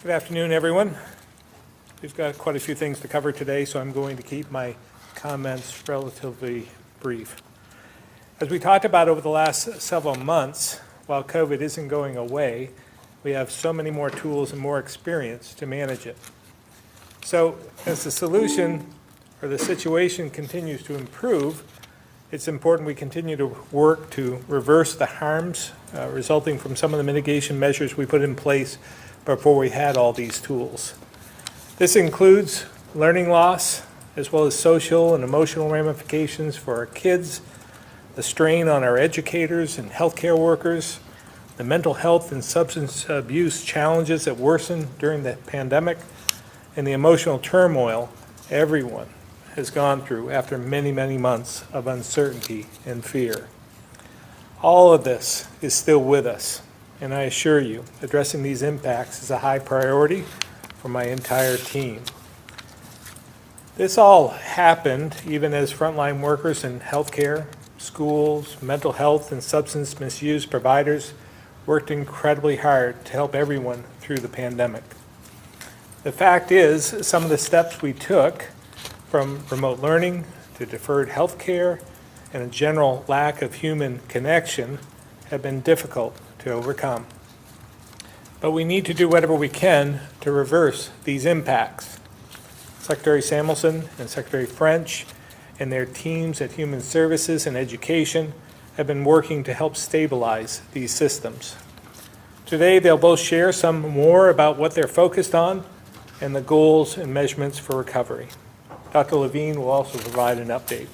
Good afternoon, everyone. We've got quite a few things to cover today, so I'm going to keep my comments relatively brief. As we talked about over the last several months, while COVID isn't going away, we have so many more tools and more experience to manage it. So as the solution or the situation continues to improve, it's important we continue to work to reverse the harms resulting from some of the mitigation measures we put in place before we had all these tools. This includes learning loss, as well as social and emotional ramifications for our kids, the strain on our educators and healthcare workers, the mental health and substance abuse challenges that worsened during the pandemic, and the emotional turmoil everyone has gone through after many, many months of uncertainty and fear. All of this is still with us. And I assure you, addressing these impacts is a high priority for my entire team. This all happened even as frontline workers in healthcare, schools, mental health, and substance misuse providers worked incredibly hard to help everyone through the pandemic. The fact is, some of the steps we took, from remote learning to deferred healthcare and a general lack of human connection, have been difficult to overcome. But we need to do whatever we can to reverse these impacts. Secretary Samuelson and Secretary French and their teams at Human Services and Education have been working to help stabilize these systems. Today, they'll both share some more about what they're focused on and the goals and measurements for recovery. Dr. Levine will also provide an update.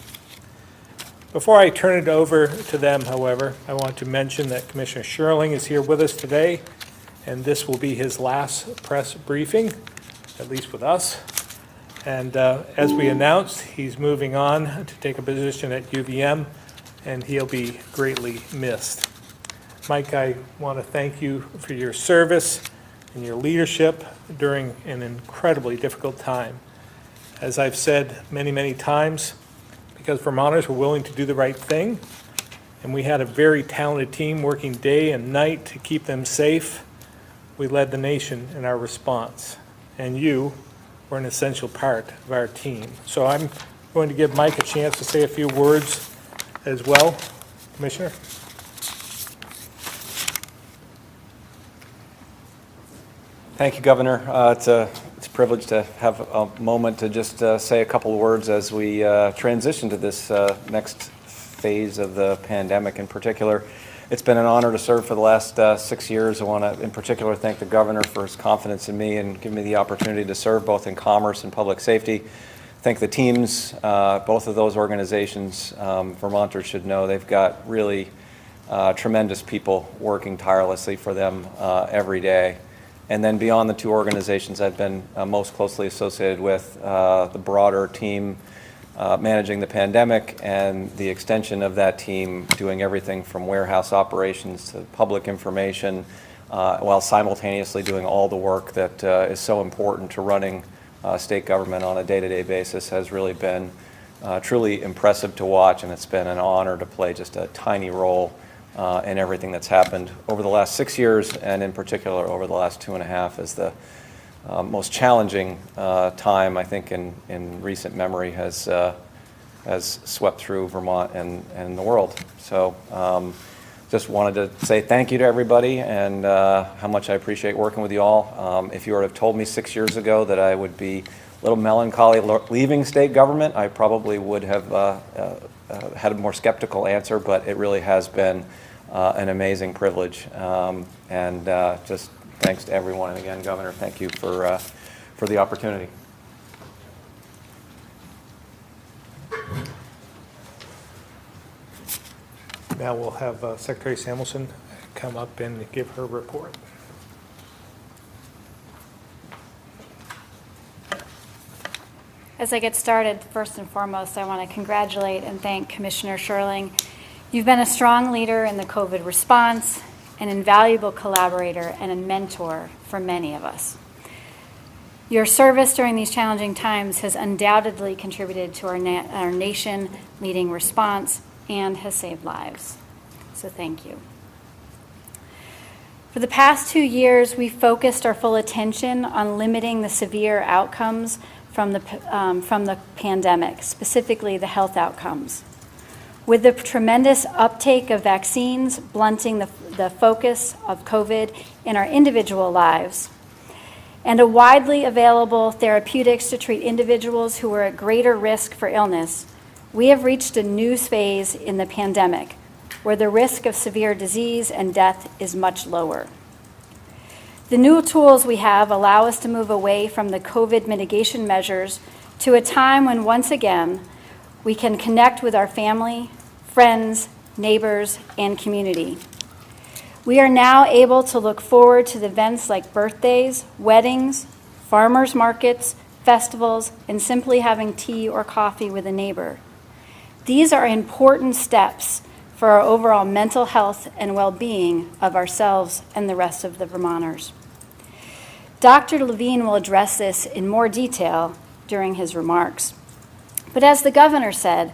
Before I turn it over to them, however, I want to mention that Commissioner Sherling is here with us today, and this will be his last press briefing, at least with us. And as we announced, he's moving on to take a position at UVM, and he'll be greatly missed. Mike, I want to thank you for your service and your leadership during an incredibly difficult time. As I've said many, many times, because Vermonters were willing to do the right thing, and we had a very talented team working day and night to keep them safe, we led the nation in our response. And you were an essential part of our team. So I'm going to give Mike a chance to say a few words as well. Commissioner? Thank you, Governor. It's a privilege to have a moment to just say a couple of words as we transition to this next phase of the pandemic in particular. It's been an honor to serve for the last 6 years. I want to, in particular, thank the Governor for his confidence in me and giving me the opportunity to serve both in commerce and public safety. Thank the teams, both of those organizations. Vermonters should know they've got really tremendous people working tirelessly for them every day. And then beyond the two organizations I've been most closely associated with, the broader team managing the pandemic and the extension of that team doing everything from warehouse operations to public information, while simultaneously doing all the work that is so important to running state government on a day-to-day basis has really been truly impressive to watch, and it's been an honor to play just a tiny role in everything that's happened over the last 6 years, and in particular over the last 2.5 as the most challenging time, I think, in recent memory has swept through Vermont and the world. So just wanted to say thank you to everybody and how much I appreciate working with you all. If you would have told me 6 years ago that I would be a little melancholy leaving state government, I probably would have had a more skeptical answer, but it really has been an amazing privilege, and just thanks to everyone. And again, Governor, thank you for the opportunity. Now we'll have Secretary Samuelson come up and give her report. As I get started, first and foremost, I want to congratulate and thank Commissioner Sherling. You've been a strong leader in the COVID response, an invaluable collaborator, and a mentor for many of us. Your service during these challenging times has undoubtedly contributed to our nation-leading response, and has saved lives. So thank you. For the past 2 years, we focused our full attention on limiting the severe outcomes from the pandemic, specifically the health outcomes. With the tremendous uptake of vaccines blunting the focus of COVID in our individual lives, and a widely available therapeutics to treat individuals who are at greater risk for illness, we have reached a new phase in the pandemic where the risk of severe disease and death is much lower. The new tools we have allow us to move away from the COVID mitigation measures to a time when, once again, we can connect with our family, friends, neighbors, and community. We are now able to look forward to events like birthdays, weddings, farmers markets, festivals, and simply having tea or coffee with a neighbor. These are important steps for our overall mental health and well-being of ourselves and the rest of the Vermonters. Dr. Levine will address this in more detail during his remarks. But as the governor said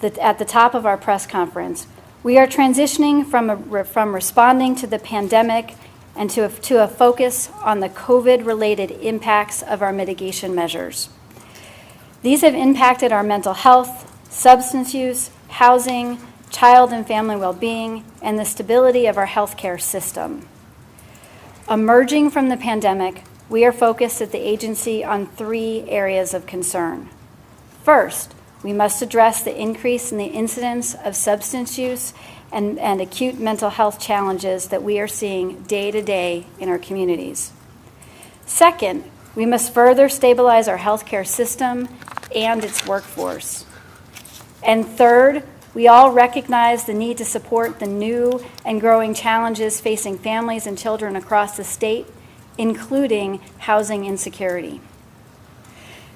at the top of our press conference, we are transitioning from responding to the pandemic and to a focus on the COVID-related impacts of our mitigation measures. These have impacted our mental health, substance use, housing, child and family well-being, and the stability of our healthcare system. Emerging from the pandemic, we are focused at the agency on 3 areas of concern. First, we must address the increase in the incidence of substance use and acute mental health challenges that we are seeing day to day in our communities. Second, we must further stabilize our healthcare system and its workforce. And third, we all recognize the need to support the new and growing challenges facing families and children across the state, including housing insecurity.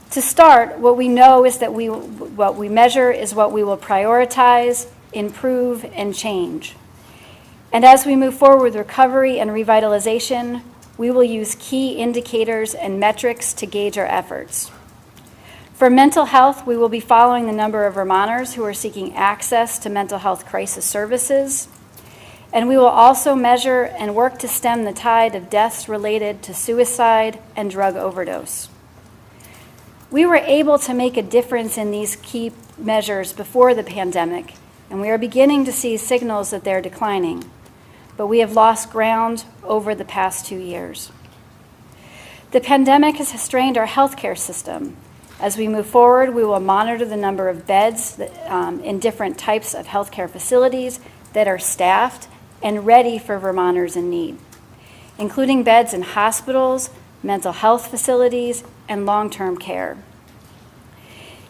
To start, what we know is that what we measure is what we will prioritize, improve, and change. And as we move forward with recovery and revitalization, we will use key indicators and metrics to gauge our efforts. For mental health, we will be following the number of Vermonters who are seeking access to mental health crisis services, and we will also measure and work to stem the tide of deaths related to suicide and drug overdose. We were able to make a difference in these key measures before the pandemic, and we are beginning to see signals that they're declining, but we have lost ground over the past 2 years. The pandemic has strained our healthcare system. As we move forward, we will monitor the number of beds in different types of healthcare facilities that are staffed and ready for Vermonters in need, including beds in hospitals, mental health facilities, and long-term care.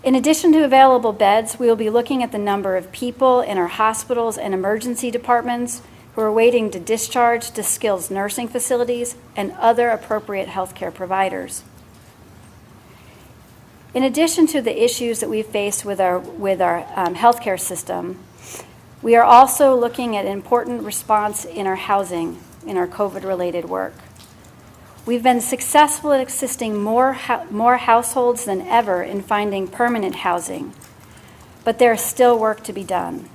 In addition to available beds, we will be looking at the number of people in our hospitals and emergency departments who are waiting to discharge to skilled nursing facilities and other appropriate healthcare providers. In addition to the issues that we've faced with our healthcare system, we are also looking at an important response in our housing, in our COVID-related work. We've been successful at assisting more households than ever in finding permanent housing, but there is still work to be done.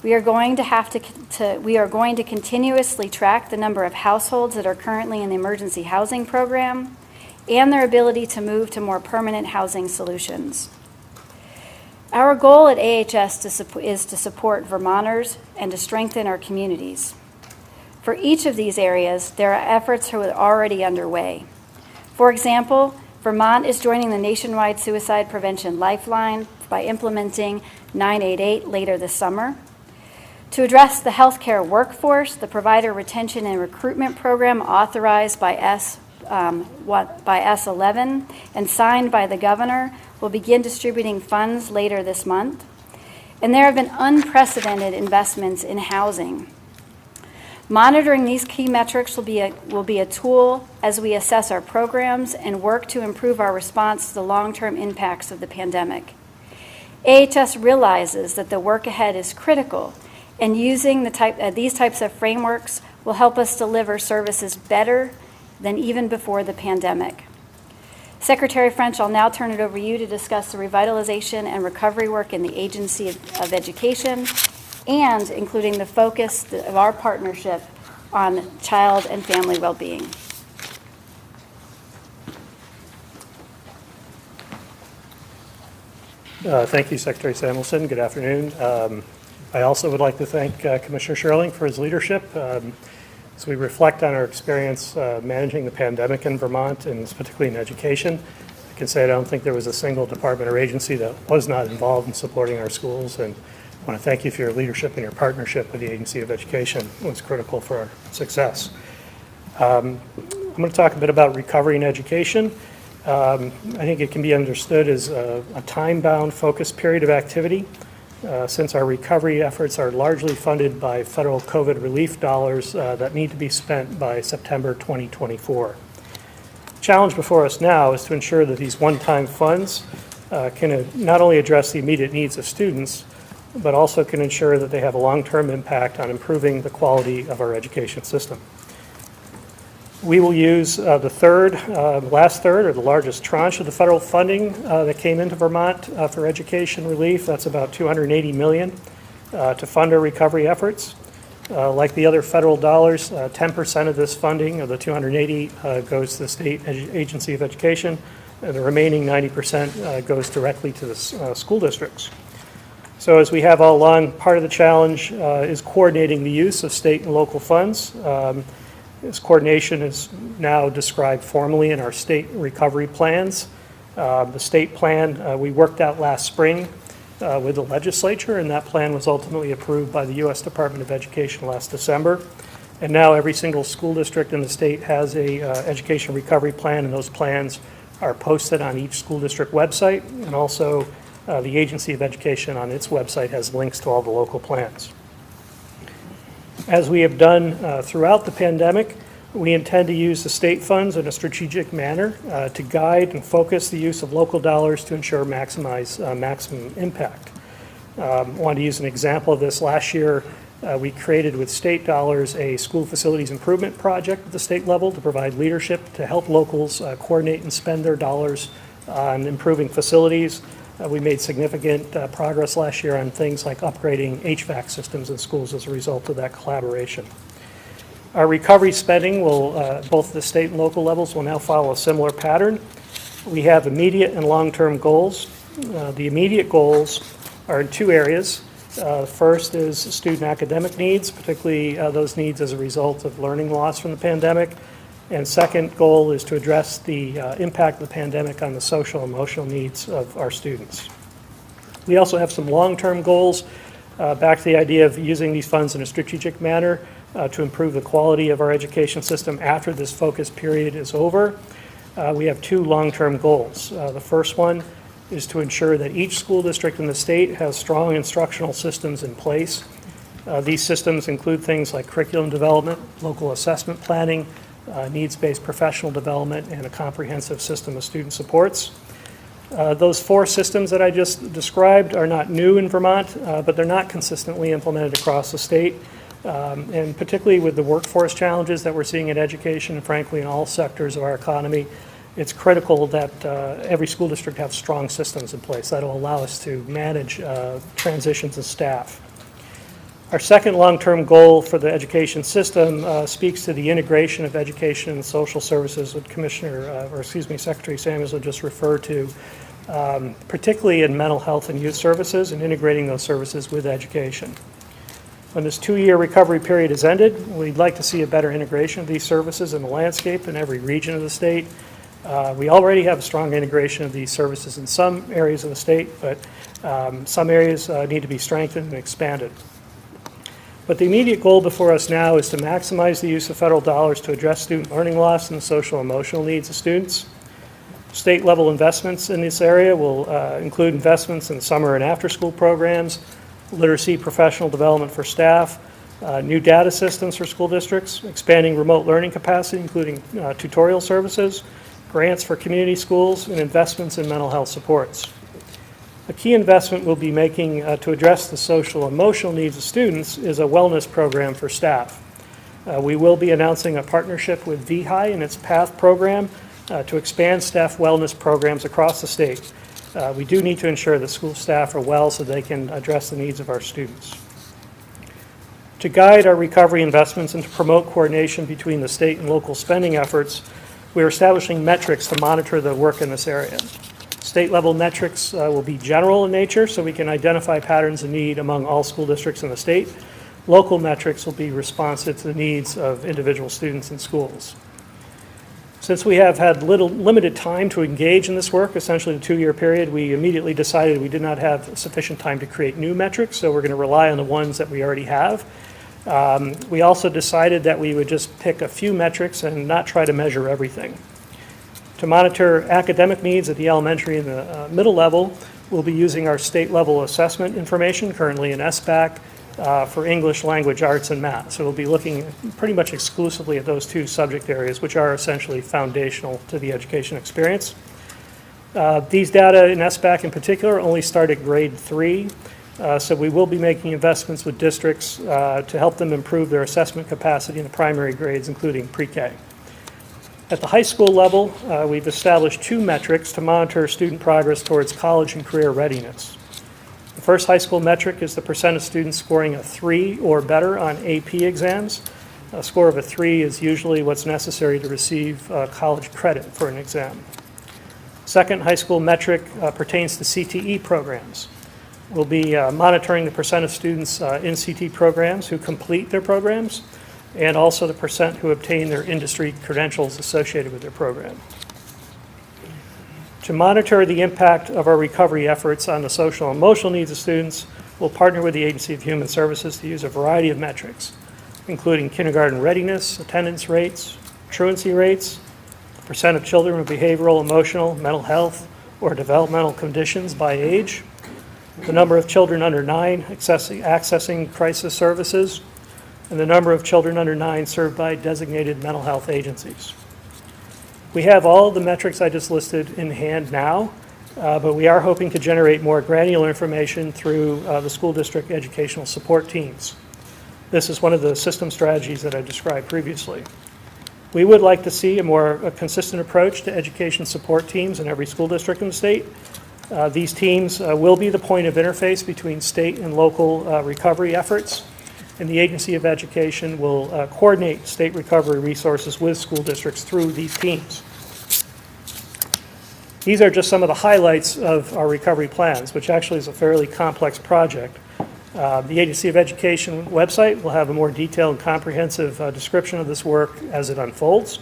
We are going to continuously track the number of households that are currently in the emergency housing program and their ability to move to more permanent housing solutions. Our goal at AHS is to support Vermonters and to strengthen our communities. For each of these areas, there are efforts that are already underway. For example, Vermont is joining the nationwide suicide prevention lifeline by implementing 988 later this summer. To address the healthcare workforce, the Provider Retention and Recruitment Program authorized by S11 and signed by the governor will begin distributing funds later this month. And there have been unprecedented investments in housing. Monitoring these key metrics will be a tool as we assess our programs and work to improve our response to the long-term impacts of the pandemic. AHS realizes that the work ahead is critical, and using these types of frameworks will help us deliver services better than even before the pandemic. Secretary French, I'll now turn it over to you to discuss the revitalization and recovery work in the Agency of Education, and including the focus of our partnership on child and family well-being. Thank you, Secretary Samuelson. Good afternoon. I also would like to thank Commissioner Sherling for his leadership. As we reflect on our experience managing the pandemic in Vermont, and particularly in education, I can say I don't think there was a single department or agency that was not involved in supporting our schools. And I want to thank you for your leadership and your partnership with the Agency of Education. It was critical for our success. I'm going to talk a bit about recovery in education. I think it can be understood as a time-bound focused period of activity. Since our recovery efforts are largely funded by federal COVID relief dollars that need to be spent by September 2024. The challenge before us now is to ensure that these one-time funds can not only address the immediate needs of students, but also can ensure that they have a long-term impact on improving the quality of our education system. We will use the last third, or the largest tranche of the federal funding that came into Vermont for education relief. That's about $280 million to fund our recovery efforts. Like the other federal dollars, 10% of this funding, of the 280, goes to the State Agency of Education, and the remaining 90% goes directly to the school districts. So as we have all along, part of the challenge is coordinating the use of state and local funds. This coordination is now described formally in our state recovery plans. The state plan we worked out last spring with the legislature, and that plan was ultimately approved by the U.S. Department of Education last December. And now every single school district in the state has a education recovery plan, and those plans are posted on each school district website, and also the Agency of Education on its website has links to all the local plans. As we have done throughout the pandemic, we intend to use the state funds in a strategic manner to guide and focus the use of local dollars to ensure maximum impact. I want to use an example of this. Last year, we created with state dollars a school facilities improvement project at the state level to provide leadership to help locals coordinate and spend their dollars on improving facilities. We made significant progress last year on things like upgrading HVAC systems in schools as a result of that collaboration. Our recovery spending will, both the state and local levels, will now follow a similar pattern. We have immediate and long-term goals. The immediate goals are in two areas. First is student academic needs, particularly those needs as a result of learning loss from the pandemic. And second goal is to address the impact of the pandemic on the social and emotional needs of our students. We also have some long-term goals, back to the idea of using these funds in a strategic manner to improve the quality of our education system after this focus period is over. We have two long-term goals. The first one is to ensure that each school district in the state has strong instructional systems in place. These systems include things like curriculum development, local assessment planning, needs-based professional development, and a comprehensive system of student supports. Those four systems that I just described are not new in Vermont, but they're not consistently implemented across the state. And particularly with the workforce challenges that we're seeing in education, and frankly in all sectors of our economy, it's critical that every school district have strong systems in place that will allow us to manage transitions of staff. Our second long-term goal for the education system speaks to the integration of education and social services that Secretary Samuelson just referred to, particularly in mental health and youth services, and integrating those services with education. When this two-year recovery period is ended, we'd like to see a better integration of these services in the landscape in every region of the state. We already have a strong integration of these services in some areas of the state, but some areas need to be strengthened and expanded. But the immediate goal before us now is to maximize the use of federal dollars to address student learning loss and the social and emotional needs of students. State-level investments in this area will include investments in summer and after-school programs, literacy professional development for staff, new data systems for school districts, expanding remote learning capacity, including tutorial services, grants for community schools, and investments in mental health supports. A key investment we'll be making to address the social and emotional needs of students is a wellness program for staff. We will be announcing a partnership with VHI and its PATH program to expand staff wellness programs across the state. We do need to ensure that school staff are well so they can address the needs of our students. To guide our recovery investments and to promote coordination between the state and local spending efforts, we are establishing metrics to monitor the work in this area. State-level metrics will be general in nature, so we can identify patterns of need among all school districts in the state. Local metrics will be responsive to the needs of individual students and schools. Since we have had limited time to engage in this work, essentially the 2-year period, we immediately decided we did not have sufficient time to create new metrics, so we're going to rely on the ones that we already have. We also decided that we would just pick a few metrics and not try to measure everything. To monitor academic needs at the elementary and the middle level, we'll be using our state-level assessment information, currently in SBAC, for English, language, arts, and math. So we'll be looking pretty much exclusively at those 2 subject areas, which are essentially foundational to the education experience. These data in SBAC in particular only start at grade 3, so we will be making investments with districts to help them improve their assessment capacity in the primary grades, including pre-K. At the high school level, we've established 2 metrics to monitor student progress towards college and career readiness. The first high school metric is the percent of students scoring a 3 or better on AP exams. A score of a 3 is usually what's necessary to receive college credit for an exam. Second high school metric pertains to CTE programs. We'll be monitoring the percent of students in CTE programs who complete their programs, and also the percent who obtain their industry credentials associated with their program. To monitor the impact of our recovery efforts on the social and emotional needs of students, we'll partner with the Agency of Human Services to use a variety of metrics, including kindergarten readiness, attendance rates, truancy rates, the percent of children with behavioral, emotional, mental health, or developmental conditions by age, the number of children under 9 accessing crisis services, and the number of children under 9 served by designated mental health agencies. We have all the metrics I just listed in hand now, but we are hoping to generate more granular information through the school district educational support teams. This is one of the system strategies that I described previously. We would like to see a consistent approach to education support teams in every school district in the state. These teams will be the point of interface between state and local recovery efforts, and the Agency of Education will coordinate state recovery resources with school districts through these teams. These are just some of the highlights of our recovery plans, which actually is a fairly complex project. The Agency of Education website will have a more detailed and comprehensive description of this work as it unfolds.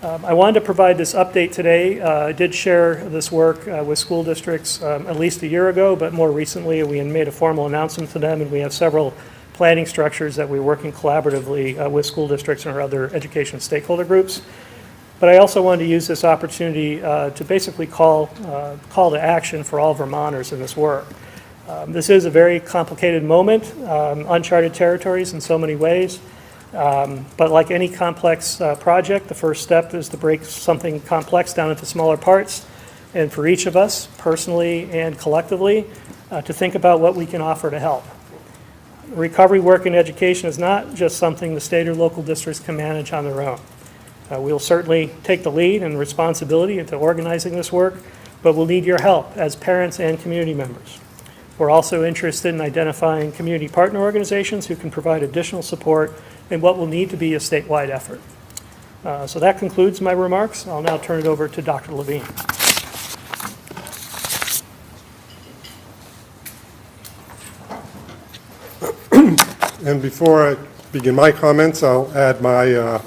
I wanted to provide this update today. I did share this work with school districts at least a year ago, but more recently we made a formal announcement to them, and we have several planning structures that we're working collaboratively with school districts and our other education stakeholder groups. But I also wanted to use this opportunity to basically call to action for all Vermonters in this work. This is a very complicated moment, uncharted territories in so many ways. But like any complex project, the first step is to break something complex down into smaller parts, and for each of us, personally and collectively, to think about what we can offer to help. Recovery work in education is not just something the state or local districts can manage on their own. We'll certainly take the lead and responsibility into organizing this work, but we'll need your help as parents and community members. We're also interested in identifying community partner organizations who can provide additional support in what will need to be a statewide effort. So that concludes my remarks. I'll now turn it over to Dr. Levine. And before I begin my comments, I'll add my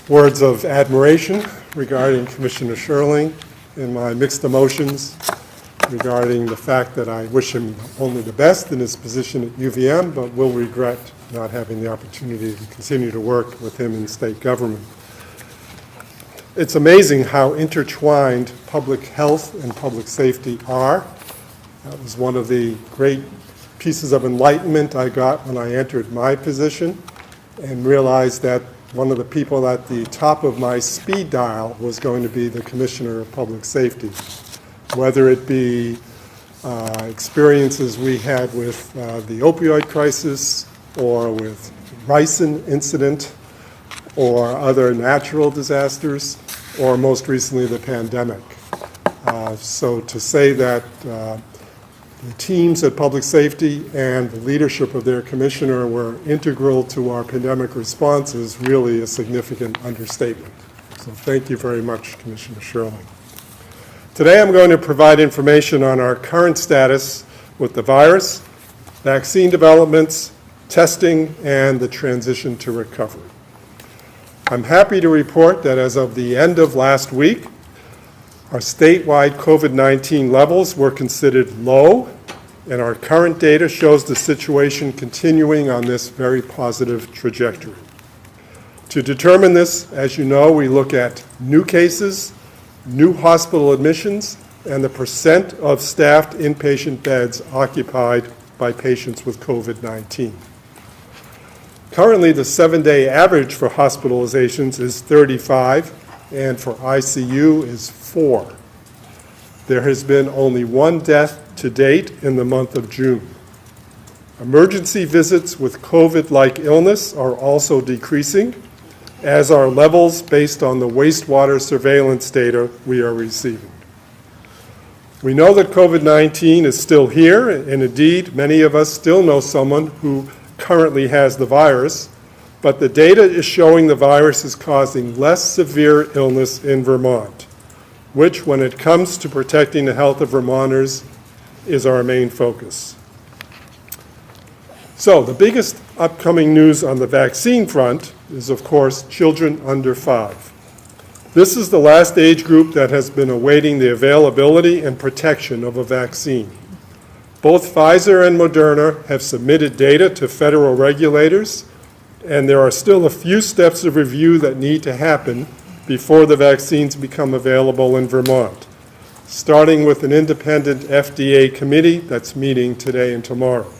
words of admiration regarding Commissioner Sherling and my mixed emotions regarding the fact that I wish him only the best in his position at UVM, but will regret not having the opportunity to continue to work with him in state government. It's amazing how intertwined public health and public safety are. That was one of the great pieces of enlightenment I got when I entered my position and realized that one of the people at the top of my speed dial was going to be the Commissioner of Public Safety. Whether it be experiences we had with the opioid crisis or with ricin incident or other natural disasters or most recently the pandemic. So to say that The teams at Public Safety and the leadership of their commissioner were integral to our pandemic response is really a significant understatement. So thank you very much, Commissioner Sherling. Today I'm going to provide information on our current status with the virus, vaccine developments, testing, and the transition to recovery. I'm happy to report that as of the end of last week, our statewide COVID-19 levels were considered low, and our current data shows the situation continuing on this very positive trajectory. To determine this, as you know, we look at new cases, new hospital admissions, and the percent of staffed inpatient beds occupied by patients with COVID-19. Currently, the 7-day average for hospitalizations is 35, and for ICU is 4. There has been only 1 death to date in the month of June. Emergency visits with COVID-like illness are also decreasing, as are levels based on the wastewater surveillance data we are receiving. We know that COVID-19 is still here, and indeed, many of us still know someone who currently has the virus, but the data is showing the virus is causing less severe illness in Vermont, which, when it comes to protecting the health of Vermonters, is our main focus. So, the biggest upcoming news on the vaccine front is, of course, children under 5. This is the last age group that has been awaiting the availability and protection of a vaccine. Both Pfizer and Moderna have submitted data to federal regulators, and there are still a few steps of review that need to happen before the vaccines become available in Vermont, starting with an independent FDA committee that's meeting today and tomorrow.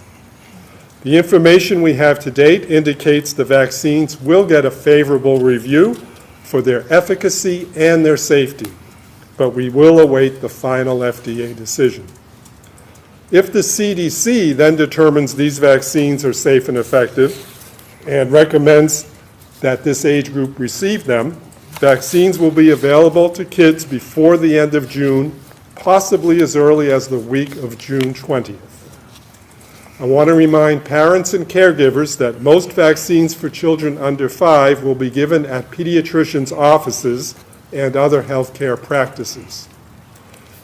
The information we have to date indicates the vaccines will get a favorable review for their efficacy and their safety, but we will await the final FDA decision. If the CDC then determines these vaccines are safe and effective and recommends that this age group receive them, vaccines will be available to kids before the end of June, possibly as early as the week of June 20th. I want to remind parents and caregivers that most vaccines for children under 5 will be given at pediatricians' offices and other healthcare practices.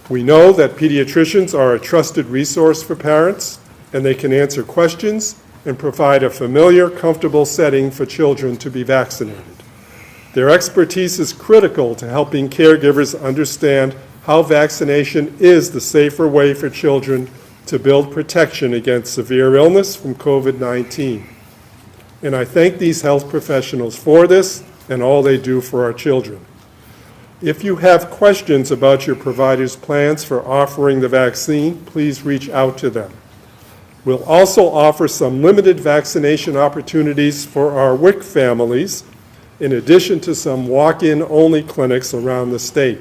We know that pediatricians are a trusted resource for parents, and they can answer questions and provide a familiar, comfortable setting for children to be vaccinated. Their expertise is critical to helping caregivers understand how vaccination is the safer way for children to build protection against severe illness from COVID-19. And I thank these health professionals for this and all they do for our children. If you have questions about your provider's plans for offering the vaccine, please reach out to them. We'll also offer some limited vaccination opportunities for our WIC families, in addition to some walk-in only clinics around the state.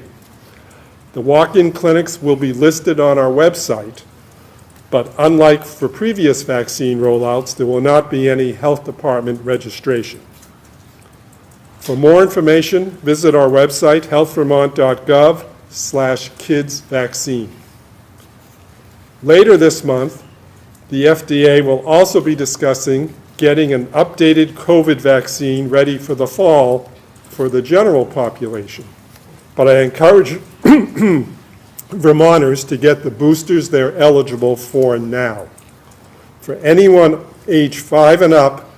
The walk-in clinics will be listed on our website, but unlike for previous vaccine rollouts, there will not be any health department registration. For more information, visit our website, healthvermont.gov/kidsvaccine. Later this month, the FDA will also be discussing getting an updated COVID vaccine ready for the fall for the general population. But I encourage Vermonters to get the boosters they're eligible for now. For anyone age 5 and up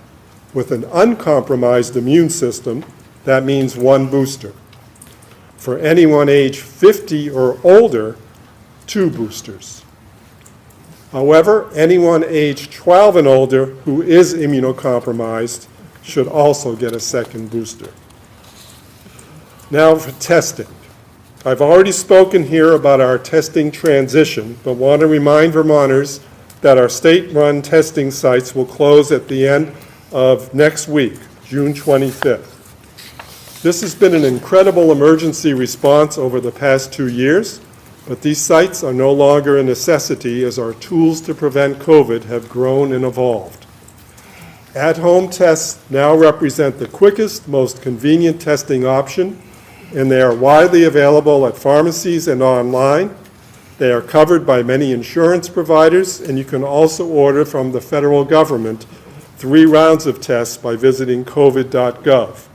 with an uncompromised immune system, that means 1 booster. For anyone age 50 or older, 2 boosters. However, anyone age 12 and older who is immunocompromised should also get a second booster. Now for testing. I've already spoken here about our testing transition, but want to remind Vermonters that our state-run testing sites will close at the end of next week, June 25th. This has been an incredible emergency response over the past 2 years, but these sites are no longer a necessity as our tools to prevent COVID have grown and evolved. At-home tests now represent the quickest, most convenient testing option, and they are widely available at pharmacies and online, They are covered by many insurance providers, and you can also order from the federal government 3 rounds of tests by visiting covid.gov.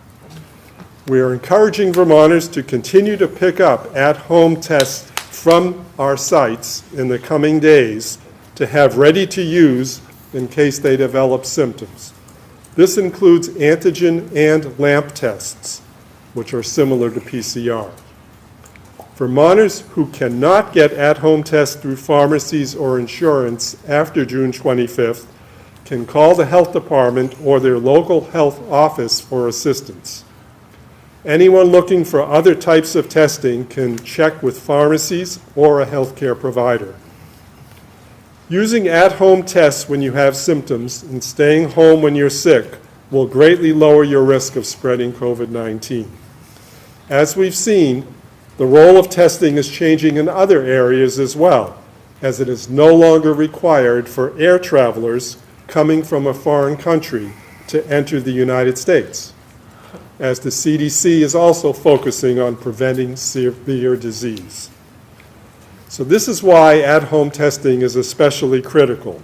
We are encouraging Vermonters to continue to pick up at-home tests from our sites in the coming days to have ready to use in case they develop symptoms. This includes antigen and LAMP tests, which are similar to PCR. Vermonters who cannot get at-home tests through pharmacies or insurance after June 25th can call the health department or their local health office for assistance. Anyone looking for other types of testing can check with pharmacies or a healthcare provider. Using at-home tests when you have symptoms and staying home when you're sick will greatly lower your risk of spreading COVID-19. As we've seen, the role of testing is changing in other areas as well, as it is no longer required for air travelers coming from a foreign country to enter the United States, as the CDC is also focusing on preventing severe disease. So this is why at-home testing is especially critical.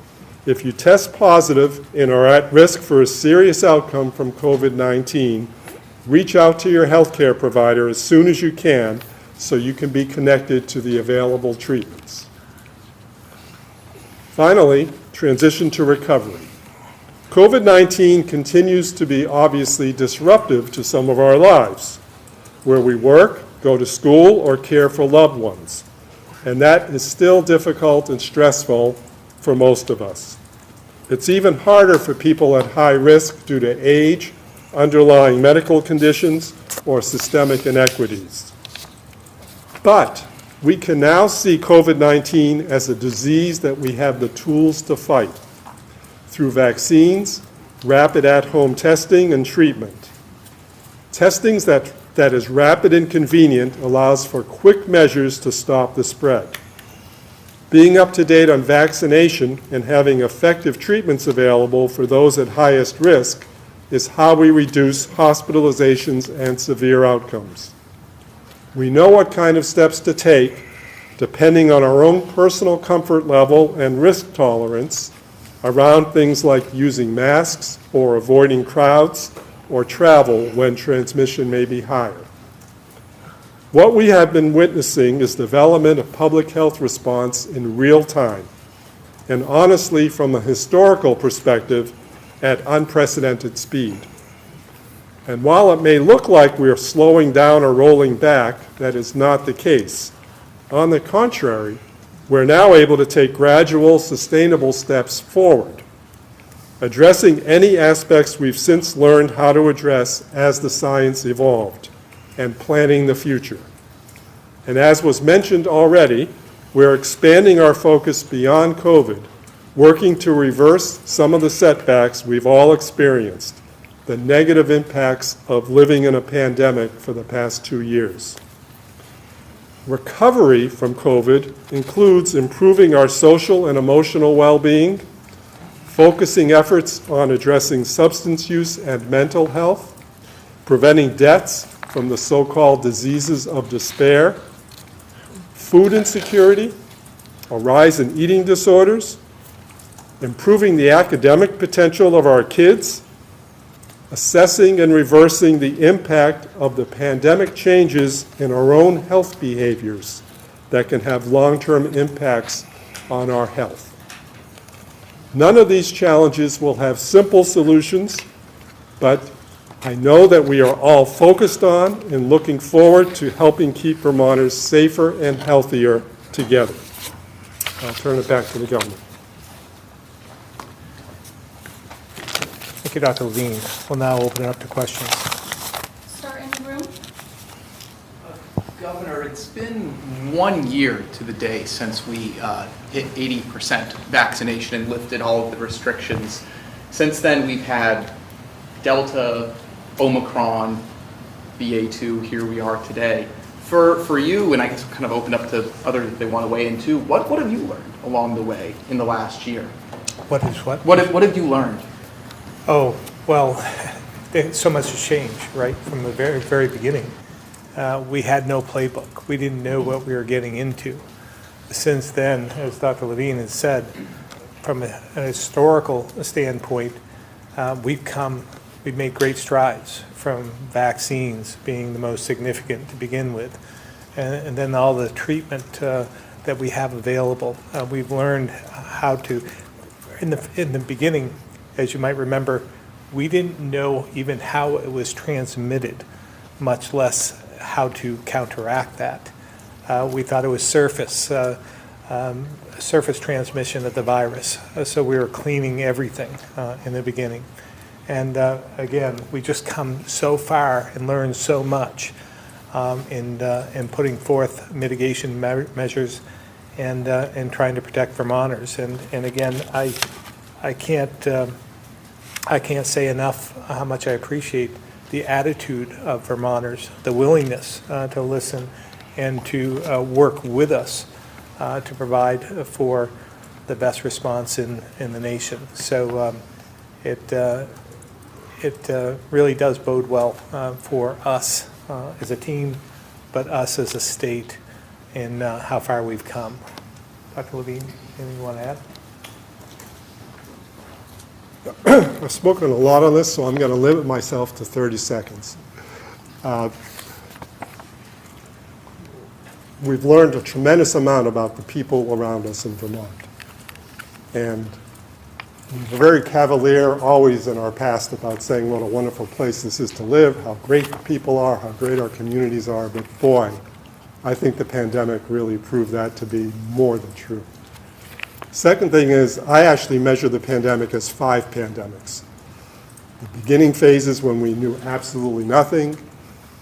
If you test positive and are at risk for a serious outcome from COVID-19, reach out to your healthcare provider as soon as you can so you can be connected to the available treatments. Finally, transition to recovery. COVID-19 continues to be obviously disruptive to some of our lives, where we work, go to school, or care for loved ones. And that is still difficult and stressful for most of us. It's even harder for people at high risk due to age, underlying medical conditions, or systemic inequities. But we can now see COVID-19 as a disease that we have the tools to fight through vaccines, rapid at-home testing, and treatment. Testing that is rapid and convenient allows for quick measures to stop the spread. Being up to date on vaccination and having effective treatments available for those at highest risk is how we reduce hospitalizations and severe outcomes. We know what kind of steps to take depending on our own personal comfort level and risk tolerance around things like using masks or avoiding crowds or travel when transmission may be higher. What we have been witnessing is development of public health response in real time, and honestly, from a historical perspective, at unprecedented speed. And while it may look like we're slowing down or rolling back, that is not the case. On the contrary, we're now able to take gradual, sustainable steps forward, addressing any aspects we've since learned how to address as the science evolved, and planning the future. And as was mentioned already, we're expanding our focus beyond COVID, working to reverse some of the setbacks we've all experienced, the negative impacts of living in a pandemic for the past 2 years. Recovery from COVID includes improving our social and emotional well-being, focusing efforts on addressing substance use and mental health, preventing deaths from the so-called diseases of despair, food insecurity, a rise in eating disorders, improving the academic potential of our kids, assessing and reversing the impact of the pandemic changes in our own health behaviors that can have long-term impacts on our health. None of these challenges will have simple solutions, but I know that we are all focused on and looking forward to helping keep Vermonters safer and healthier together. I'll turn it back to the governor. Thank you, Dr. Levine. We'll now open it up to questions. Start in the room. Governor, it's been 1 year to the day since we hit 80% vaccination and lifted all of the restrictions. Since then, we've had Delta, Omicron, BA2, here we are today. For you, and I guess kind of open up to others if they want to weigh in too, what have you learned along the way in the last year? What is what? What have you learned? Oh, well, so much has changed, right, from the very, very beginning. We had no playbook. We didn't know what we were getting into. since then, as Dr. Levine has said, from an historical standpoint, we've made great strides from vaccines being the most significant to begin with, and then all the treatment that we have available. We've learned how to, in the beginning, as you might remember, we didn't know even how it was transmitted, much less how to counteract that. We thought it was surface transmission of the virus. So we were cleaning everything in the beginning. And again, we just come so far and learned so much in putting forth mitigation measures and trying to protect Vermonters. And again, I can't say enough how much I appreciate the attitude of Vermonters, the willingness to listen and to work with us to provide for the best response in the nation. So it really does bode well for us as a team, but us as a state and how far we've come. Dr. Levine, anything you want to add? I've spoken a lot on this, so I'm going to limit myself to 30 seconds. We've learned a tremendous amount about the people around us in Vermont. And we're very cavalier always in our past about saying what a wonderful place this is to live, how great the people are, how great our communities are. But boy, I think the pandemic really proved that to be more than true. Second thing is, I actually measure the pandemic as 5 pandemics. The beginning phases when we knew absolutely nothing,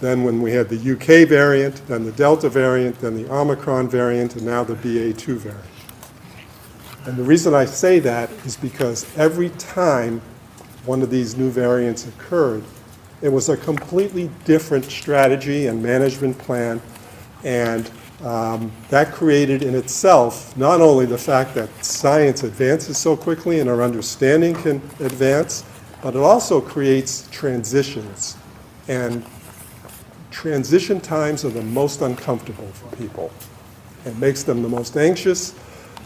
then when we had the UK variant, then the Delta variant, then the Omicron variant, and now the BA2 variant. And the reason I say that is because every time one of these new variants occurred, it was a completely different strategy and management plan, and that created in itself not only the fact that science advances so quickly and our understanding can advance, but it also creates transitions. And transition times are the most uncomfortable for people. It makes them the most anxious.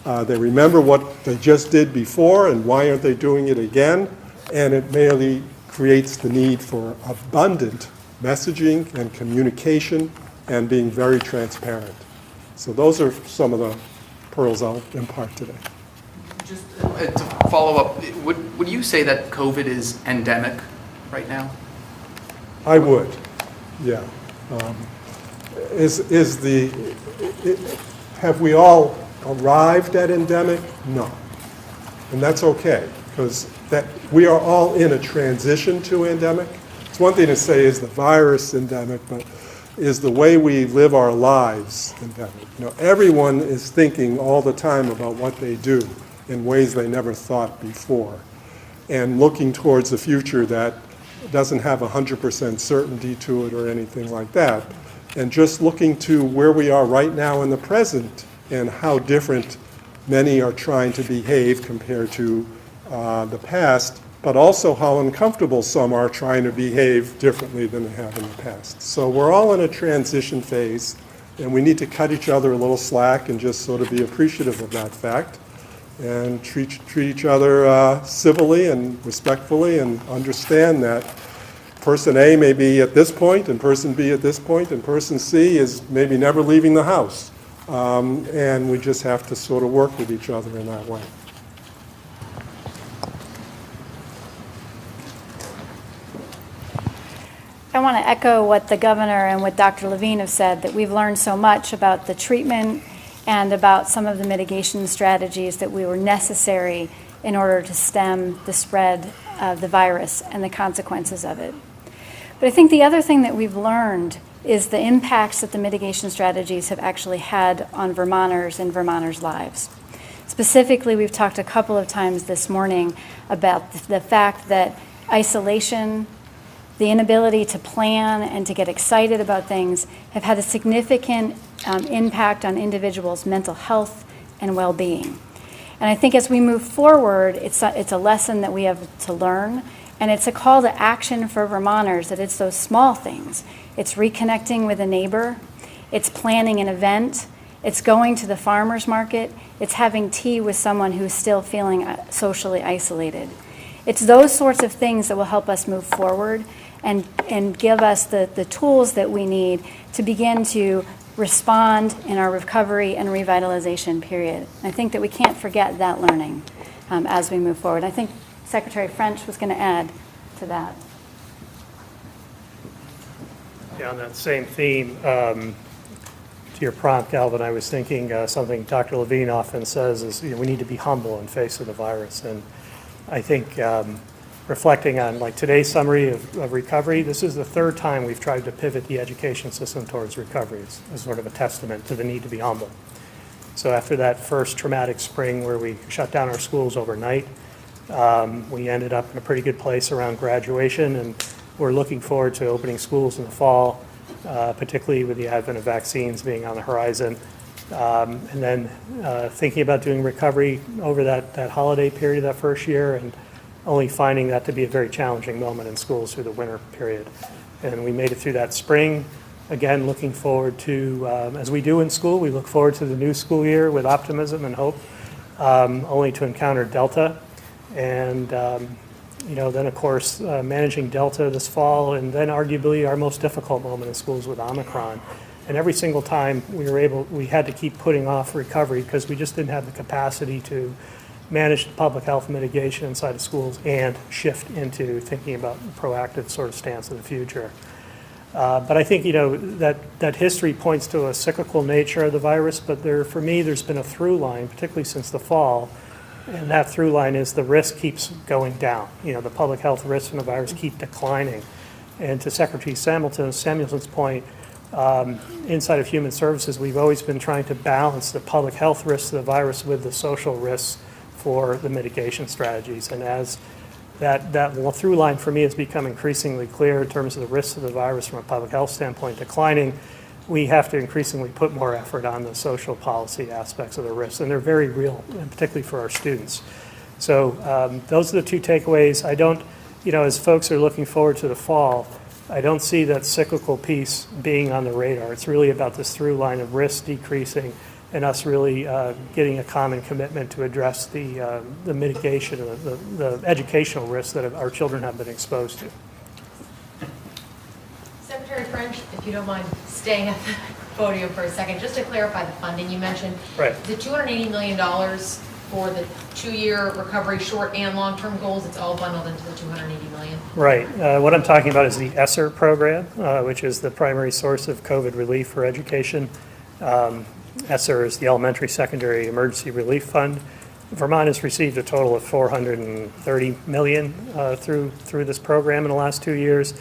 They remember what they just did before and why aren't they doing it again, and it merely creates the need for abundant messaging and communication and being very transparent. So those are some of the pearls I'll impart today. Just to follow up, would you say that COVID is endemic right now? I would, yeah. Have we all arrived at endemic? No. And that's okay, because we are all in a transition to endemic. It's one thing to say, is the virus endemic, but is the way we live our lives endemic? You know, everyone is thinking all the time about what they do in ways they never thought before, and looking towards the future that doesn't have 100% certainty to it or anything like that, and just looking to where we are right now in the present and how different many are trying to behave compared to the past, but also how uncomfortable some are trying to behave differently than they have in the past. So we're all in a transition phase, and we need to cut each other a little slack and just sort of be appreciative of that fact and treat each other civilly and respectfully, and understand that person A may be at this point and person B at this point, and person C is maybe never leaving the house. And we just have to sort of work with each other in that way. I want to echo what the governor and what Dr. Levine have said, that we've learned so much about the treatment and about some of the mitigation strategies that were necessary in order to stem the spread of the virus and the consequences of it. But I think the other thing that we've learned is the impacts that the mitigation strategies have actually had on Vermonters and Vermonters' lives. Specifically, we've talked a couple of times this morning about the fact that isolation, the inability to plan and to get excited about things have had a significant impact on individuals' mental health and well-being. And I think as we move forward, it's a lesson that we have to learn, and it's a call to action for Vermonters, that it's those small things. It's reconnecting with a neighbor, it's planning an event, It's going to the farmer's market. It's having tea with someone who's still feeling socially isolated. It's those sorts of things that will help us move forward and give us the tools that we need to begin to respond in our recovery and revitalization period. I think that we can't forget that learning as we move forward. I think Secretary French was going to add to that. Yeah, on that same theme, to your prompt, Alvin, I was thinking something Dr. Levine often says is, we need to be humble in face of the virus. And I think reflecting on like today's summary of recovery, this is the third time we've tried to pivot the education system towards recovery. It's sort of a testament to the need to be humble. So after that first traumatic spring where we shut down our schools overnight, we ended up in a pretty good place around graduation, and we're looking forward to opening schools in the fall, particularly with the advent of vaccines being on the horizon. And then thinking about doing recovery over that holiday period, that first year, and only finding that to be a very challenging moment in schools through the winter period. And we made it through that spring. Again, looking forward to, as we do in school, we look forward to the new school year with optimism and hope, only to encounter Delta. And then of course, managing Delta this fall, and then arguably our most difficult moment in schools with Omicron. And every single time we had to keep putting off recovery because we just didn't have the capacity to manage the public health mitigation inside of schools and shift into thinking about a proactive sort of stance in the future. But I think, that history points to a cyclical nature of the virus, but for me, there's been a through line, particularly since the fall, and that through line is the risk keeps going down. The public health risks from the virus keep declining. And to Secretary Samuelson's point, inside of Human Services, we've always been trying to balance the public health risks of the virus with the social risks for the mitigation strategies. And as that through line for me has become increasingly clear in terms of the risks of the virus from a public health standpoint declining, we have to increasingly put more effort on the social policy aspects of the risks, and they're very real, and particularly for our students. So those are the two takeaways. I don't, as folks are looking forward to the fall, I don't see that cyclical piece being on the radar. It's really about this through line of risk decreasing and us really getting a common commitment to address the mitigation of the educational risks that our children have been exposed to. Secretary French, if you don't mind staying at the podium for a second, just to clarify the funding you mentioned. Right. The $280 million for the 2-year recovery short and long-term goals, it's all bundled into the $280 million? Right. What I'm talking about is the ESSER program, which is the primary source of COVID relief for education. ESSER is the Elementary Secondary Emergency Relief Fund. Vermont has received a total of $430 million through this program in the last 2 years.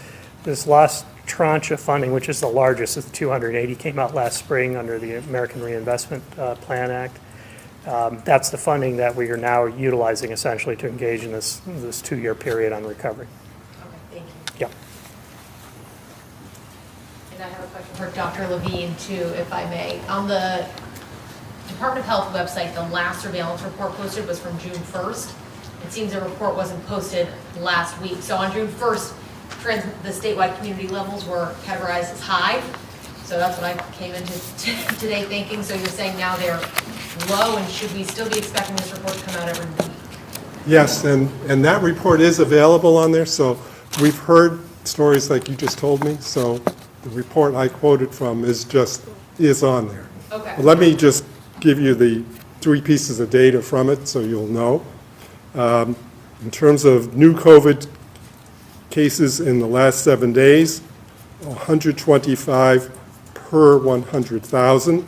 This last tranche of funding, which is the largest, is $280, came out last spring under the American Reinvestment Plan Act. That's the funding that we are now utilizing essentially to engage in this 2-year period on recovery. Okay, thank you. Yeah. And I have a question for Dr. Levine too, if I may. On the Department of Health website, the last surveillance report posted was from June 1st. It seems the report wasn't posted last week. So on June 1st, the statewide community levels were categorized as high. So that's what I came into today thinking. So you're saying now they're low, and should we still be expecting this report to come out every week? Yes, and that report is available on there, so we've heard stories like you just told me, so the report I quoted from is on there. Okay. Let me just give you the 3 pieces of data from it so you'll know. In terms of new COVID cases in the last 7 days, 125 per 100,000.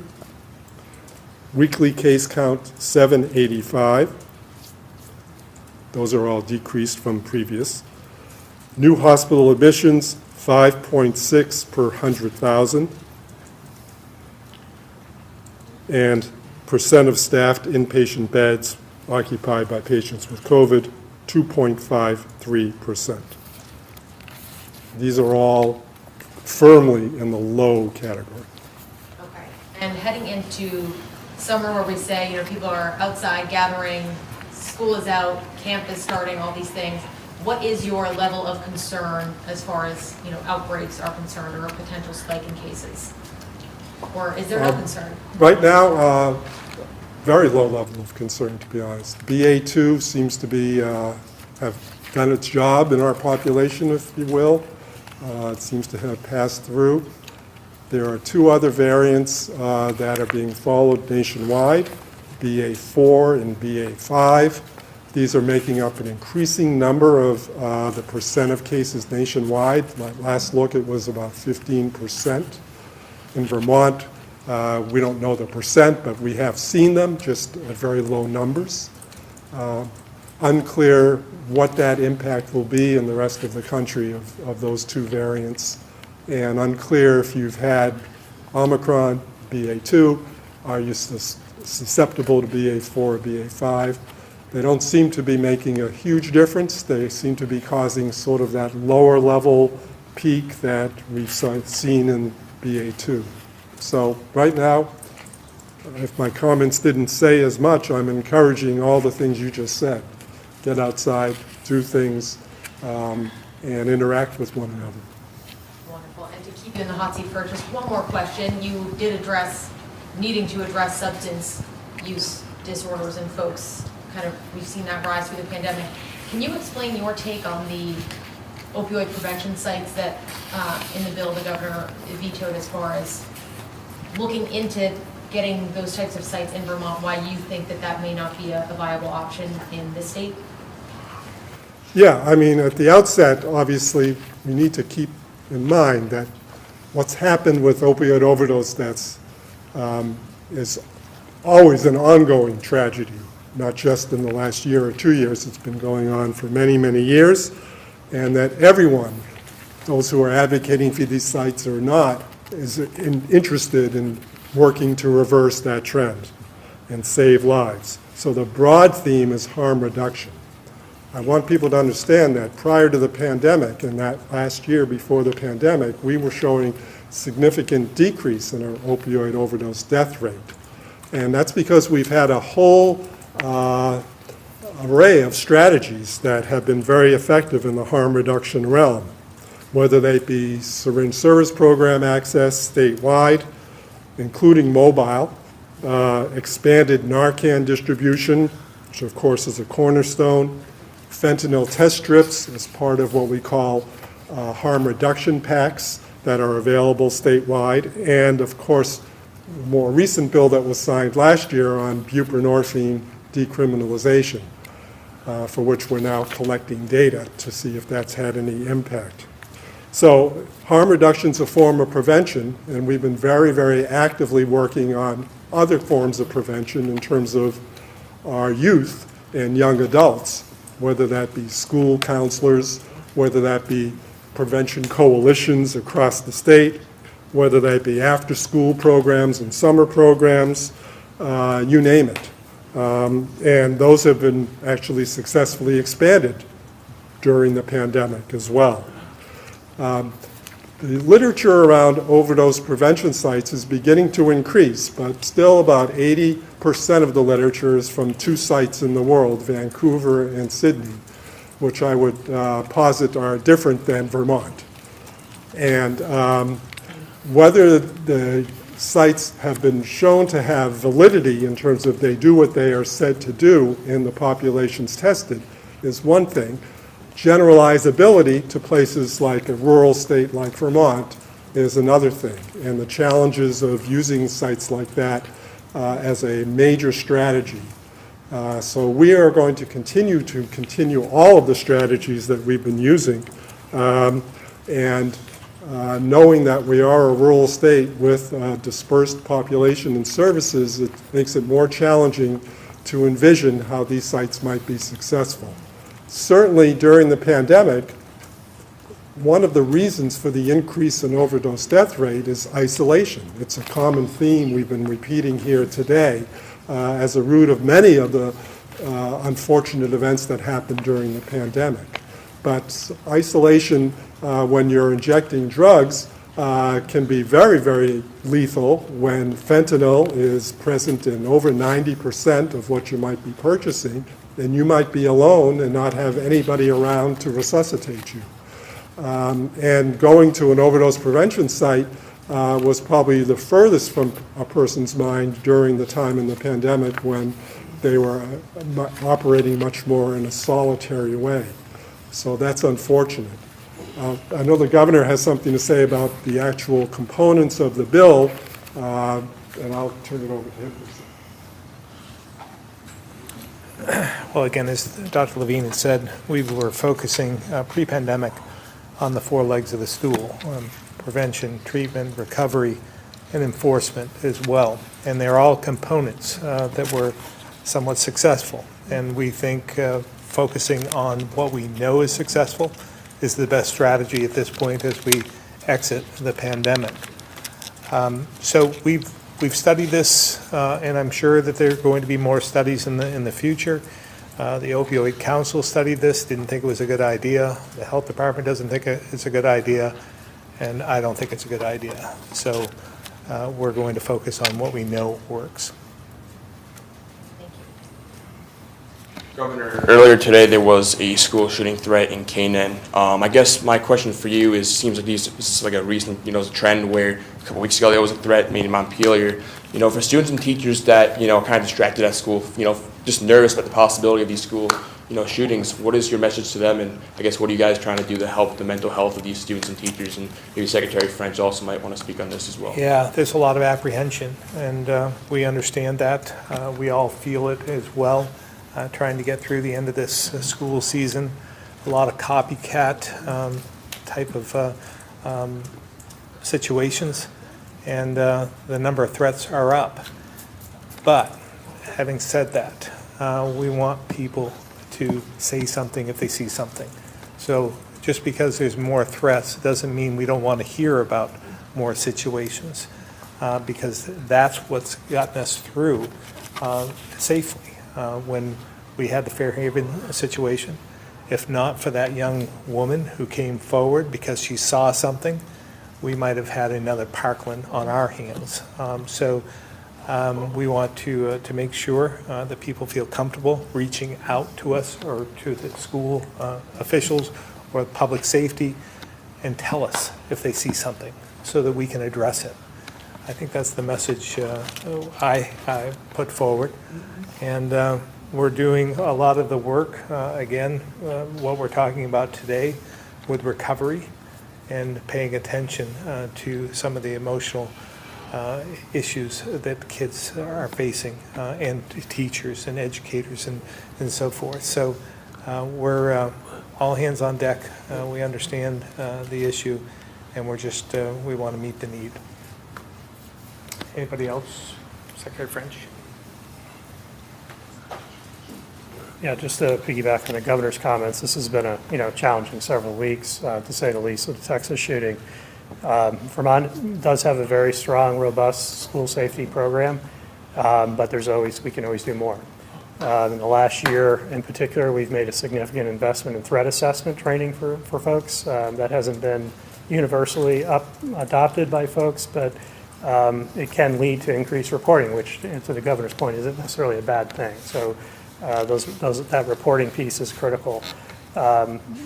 Weekly case count, 785. Those are all decreased from previous. New hospital admissions, 5.6 per 100,000. And percent of staffed inpatient beds occupied by patients with COVID, 2.53%. These are all firmly in the low category. Okay. And heading into summer where we say, people are outside gathering, school is out, camp is starting, all these things, what is your level of concern as far as, outbreaks are concerned or a potential spike in cases? Or is there no concern? Right now, very low level of concern, to be honest. BA2 seems to be, have done its job in our population, if you will. It seems to have passed through. There are two other variants that are being followed nationwide, BA4 and BA5. These are making up an increasing number of the percent of cases nationwide. My last look, it was about 15%. In Vermont, we don't know the percent, but we have seen them, just at very low numbers. Unclear what that impact will be in the rest of the country of those two variants, and unclear if you've had Omicron, BA2, are you susceptible to BA4 or BA5? They don't seem to be making a huge difference. They seem to be causing sort of that lower level peak that we've seen in BA2. So right now, if my comments didn't say as much, I'm encouraging all the things you just said. Get outside, do things, and interact with one another. Wonderful. And to keep you in the hot seat for just one more question, you did address needing to address substance use disorders in folks. Kind of, we've seen that rise through the pandemic. Can you explain your take on the opioid prevention sites that in the bill the governor vetoed, as far as looking into getting those types of sites in Vermont, why you think that that may not be a viable option in this state? Yeah, I mean, at the outset, obviously, we need to keep in mind that what's happened with opioid overdose deaths is always an ongoing tragedy, not just in the last year or 2 years. It's been going on for many, many years, and that everyone, those who are advocating for these sites or not, is interested in working to reverse that trend and save lives. So the broad theme is harm reduction. I want people to understand that prior to the pandemic, and that last year before the pandemic, we were showing significant decrease in our opioid overdose death rate. And that's because we've had a whole array of strategies that have been very effective in the harm reduction realm, whether they be syringe service program access statewide, including mobile, expanded Narcan distribution, which of course is a cornerstone, fentanyl test strips as part of what we call harm reduction packs that are available statewide, and of course, a more recent bill that was signed last year on buprenorphine decriminalization, for which we're now collecting data to see if that's had any impact. So harm reduction is a form of prevention, and we've been very, very actively working on other forms of prevention in terms of our youth and young adults, whether that be school counselors, whether that be prevention coalitions across the state, whether that be after-school programs and summer programs, you name it. And those have been actually successfully expanded during the pandemic as well. The literature around overdose prevention sites is beginning to increase, but still about 80% of the literature is from two sites in the world, Vancouver and Sydney, which I would posit are different than Vermont. And whether the sites have been shown to have validity in terms of they do what they are said to do in the populations tested is one thing. Generalizability to places like a rural state like Vermont is another thing, and the challenges of using sites like that as a major strategy. So we are going to continue all of the strategies that we've been using, and knowing that we are a rural state with a dispersed population and services, it makes it more challenging to envision how these sites might be successful. Certainly during the pandemic, one of the reasons for the increase in overdose death rate is isolation. It's a common theme we've been repeating here today as a root of many of the unfortunate events that happened during the pandemic. But isolation, when you're injecting drugs, can be very, very lethal when fentanyl is present in over 90% of what you might be purchasing, and you might be alone and not have anybody around to resuscitate you. And going to an overdose prevention site was probably the furthest from a person's mind during the time in the pandemic when they were operating much more in a solitary way. So that's unfortunate. I know the governor has something to say about the actual components of the bill, and I'll turn it over to him. Well, again, as Dr. Levine had said, we were focusing pre-pandemic on the four legs of the stool, prevention, treatment, recovery, and enforcement as well. And they're all components that were somewhat successful. And we think focusing on what we know is successful is the best strategy at this point as we exit the pandemic. So we've studied this, and I'm sure that there are going to be more studies in the future. The Opioid Council studied this, didn't think it was a good idea. The Health Department doesn't think it's a good idea, and I don't think it's a good idea. So we're going to focus on what we know works. Governor, earlier today there was a school shooting threat in Canaan. I guess my question for you is, seems like this is like a recent, trend where a couple weeks ago there was a threat made in Montpelier. For students and teachers that, are kind of distracted at school, just nervous about the possibility of these school, shootings, what is your message to them? And I guess what are you guys trying to do to help the mental health of these students and teachers? And maybe Secretary French also might want to speak on this as well. Yeah, there's a lot of apprehension, and we understand that. We all feel it as well. Trying to get through the end of this school season. A lot of copycat type of situations, and the number of threats are up. But having said that, we want people to say something if they see something. So just because there's more threats doesn't mean we don't want to hear about more situations, because that's what's gotten us through safely. When we had the Fairhaven situation. If not for that young woman who came forward because she saw something, we might have had another Parkland on our hands. So we want to make sure that people feel comfortable reaching out to us or to the school officials or public safety and tell us if they see something so that we can address it. I think that's the message I put forward. And we're doing a lot of the work, again, what we're talking about today with recovery and paying attention to some of the emotional issues that kids are facing, and teachers and educators and so forth. So we're all hands on deck. We understand the issue, and we're just, we want to meet the need. Anybody else? Secretary French? Yeah, just to piggyback on the governor's comments, this has been a challenging several weeks, to say the least, with the Texas shooting. Vermont does have a very strong, robust school safety program, but we can always do more. In the last year, in particular, we've made a significant investment in threat assessment training for folks. That hasn't been universally adopted by folks, but it can lead to increased reporting, which, to the governor's point, isn't necessarily a bad thing. So that reporting piece is critical.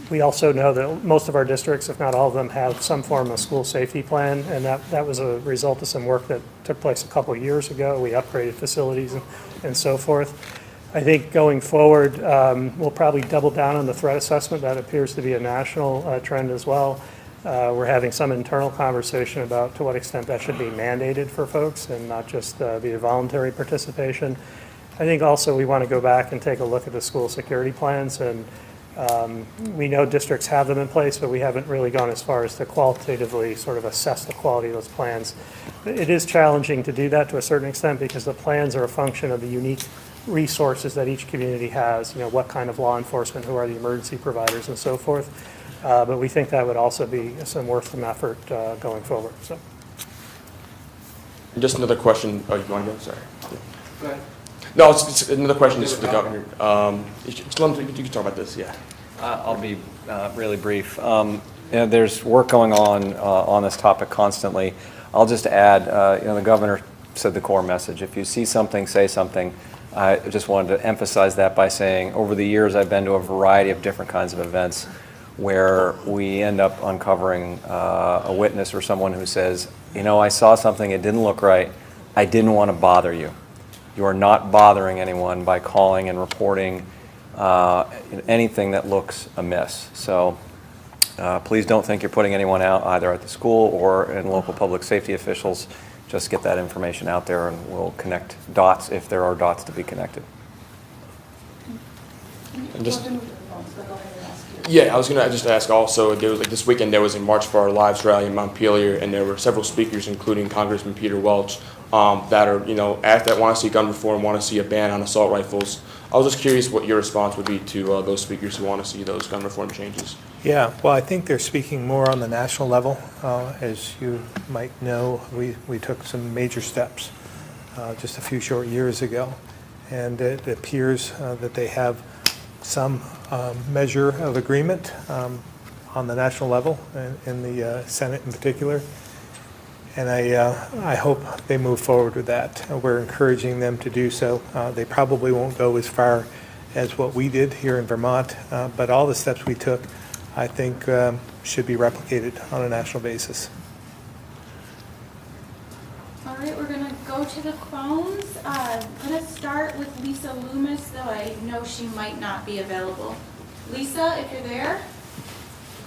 We also know that most of our districts, if not all of them, have some form of school safety plan, and that was a result of some work that took place a couple of years ago. We upgraded facilities and so forth. I think going forward, we'll probably double down on the threat assessment. That appears to be a national trend as well. We're having some internal conversation about to what extent that should be mandated for folks and not just be a voluntary participation. I think also we want to go back and take a look at the school security plans, and we know districts have them in place, but we haven't really gone as far as to qualitatively sort of assess the quality of those plans. It is challenging to do that to a certain extent because the plans are a function of the unique resources that each community has, what kind of law enforcement, who are the emergency providers and so forth. But we think that would also be some worthwhile effort going forward. So. Just another question. Oh, you want to go? Sorry. Yeah. Go ahead. No, it's another question just for the governor. You can talk about this, yeah. I'll be really brief. There's work going on this topic constantly. I'll just add, the governor said the core message. If you see something, say something. I just wanted to emphasize that by saying over the years I've been to a variety of different kinds of events where we end up uncovering a witness or someone who says, you know, I saw something, it didn't look right, I didn't want to bother you. You are not bothering anyone by calling and reporting anything that looks amiss. So please don't think you're putting anyone out either at the school or in local public safety officials. Just get that information out there and we'll connect dots if there are dots to be connected. And just, yeah, I was gonna just ask also, there was, like, this weekend there was a March for Our Lives rally in Montpelier, and there were several speakers, including Congressman Peter Welch, that are, you know, that want to see gun reform, want to see a ban on assault rifles. I was just curious what your response would be to those speakers who want to see those gun reform changes. Yeah, well, I think they're speaking more on the national level. As you might know, we took some major steps just a few short years ago, and it appears that they have some measure of agreement on the national level, in the Senate in particular. And I hope they move forward with that. We're encouraging them to do so. They probably won't go as far as what we did here in Vermont, but all the steps we took, I think, should be replicated on a national basis. All right, we're gonna go to the phones. I'm gonna start with Lisa Loomis, though I know she might not be available. Lisa, if you're there,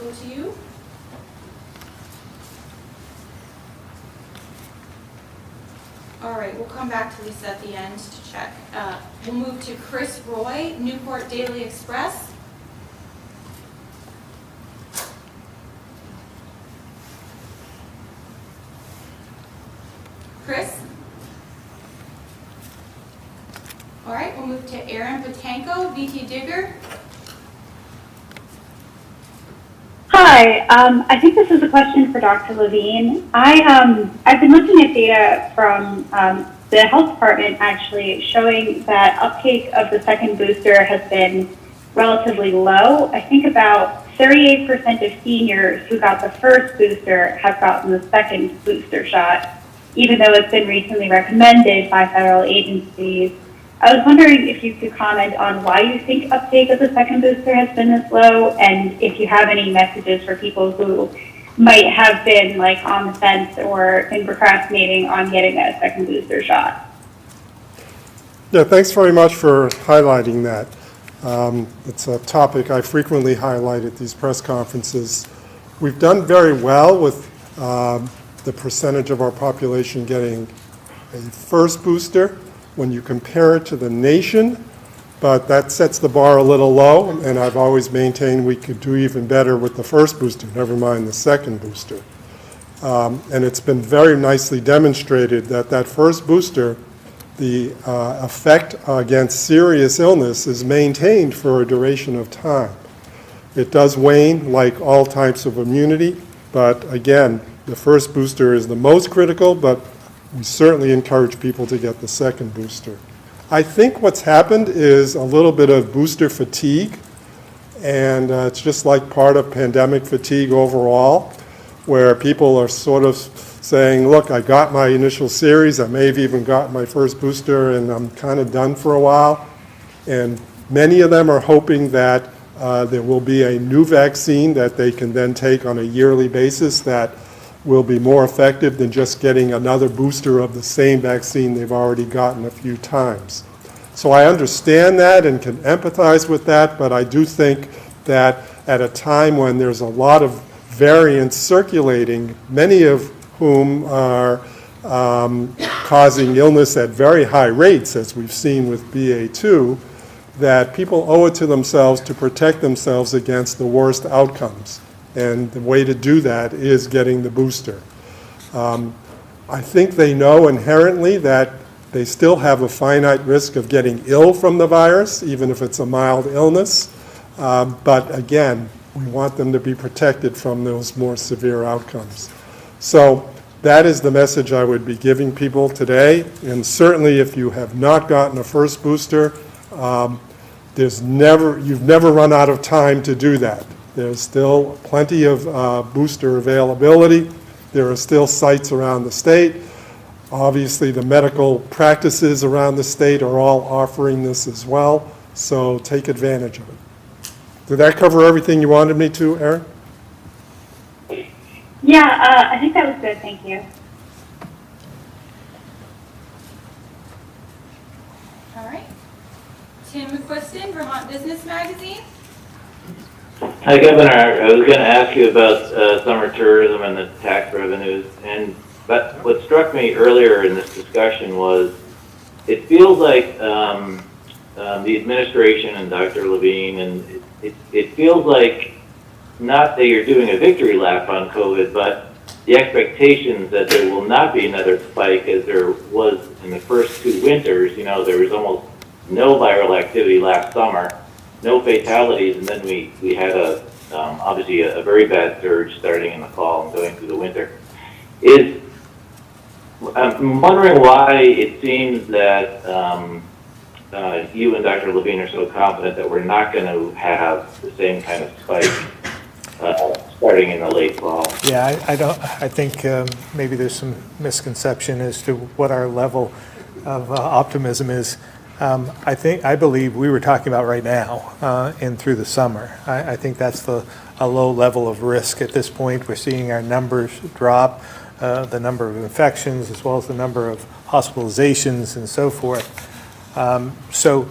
go to you. All right, we'll come back to Lisa at the end to check. We'll move to Chris Roy, Newport Daily Express. Chris? All right, we'll move to Aaron Patanko, VT Digger. Hi, I think this is a question for Dr. Levine. I've been looking at data from the health department actually showing that uptake of the second booster has been relatively low. I think about 38% of seniors who got the first booster have gotten the second booster shot, even though it's been recently recommended by federal agencies. I was wondering if you could comment on why you think uptake of the second booster has been this low, and if you have any messages for people who might have been like on the fence or been procrastinating on getting that second booster shot. Yeah, thanks very much for highlighting that. It's a topic I frequently highlight at these press conferences. We've done very well with the percentage of our population getting a first booster when you compare it to the nation, but that sets the bar a little low, and I've always maintained we could do even better with the first booster, never mind the second booster. And it's been very nicely demonstrated that that first booster, the effect against serious illness is maintained for a duration of time. It does wane like all types of immunity, but again, the first booster is the most critical, but we certainly encourage people to get the second booster. I think what's happened is a little bit of booster fatigue, and it's just like part of pandemic fatigue overall, where people are sort of saying, look, I got my initial series, I may have even got my first booster, and I'm kind of done for a while. And many of them are hoping that there will be a new vaccine that they can then take on a yearly basis that will be more effective than just getting another booster of the same vaccine they've already gotten a few times. So I understand that and can empathize with that, but I do think that at a time when there's a lot of variants circulating, many of whom are causing illness at very high rates, as we've seen with BA2, that people owe it to themselves to protect themselves against the worst outcomes. And the way to do that is getting the booster. I think they know inherently that they still have a finite risk of getting ill from the virus, even if it's a mild illness. But again, we want them to be protected from those more severe outcomes. So that is the message I would be giving people today. And certainly if you have not gotten a first booster, you've never run out of time to do that. There's still plenty of booster availability. There are still sites around the state. Obviously, the medical practices around the state are all offering this as well, so take advantage of it. Did that cover everything you wanted me to, Erin? Yeah, I think that was good. Thank you. All right. Tim McQuiston, Vermont Business Magazine. Hi, Governor. I was going to ask you about summer tourism and the tax revenues. But what struck me earlier in this discussion was it feels like the administration and Dr. Levine, and it feels like not that you're doing a victory lap on COVID, but the expectations that there will not be another spike as there was in the first two winters. You know, there was almost no viral activity last summer, no fatalities, and then we had obviously a very bad surge starting in the fall and going through the winter. I'm wondering why it seems that you and Dr. Levine are so confident that we're not going to have the same kind of spike starting in the late fall. Yeah, I think maybe there's some misconception as to what our level of optimism is. I believe we were talking about right now and through the summer. I think that's a low level of risk at this point. We're seeing our numbers drop, the number of infections as well as the number of hospitalizations and so forth. So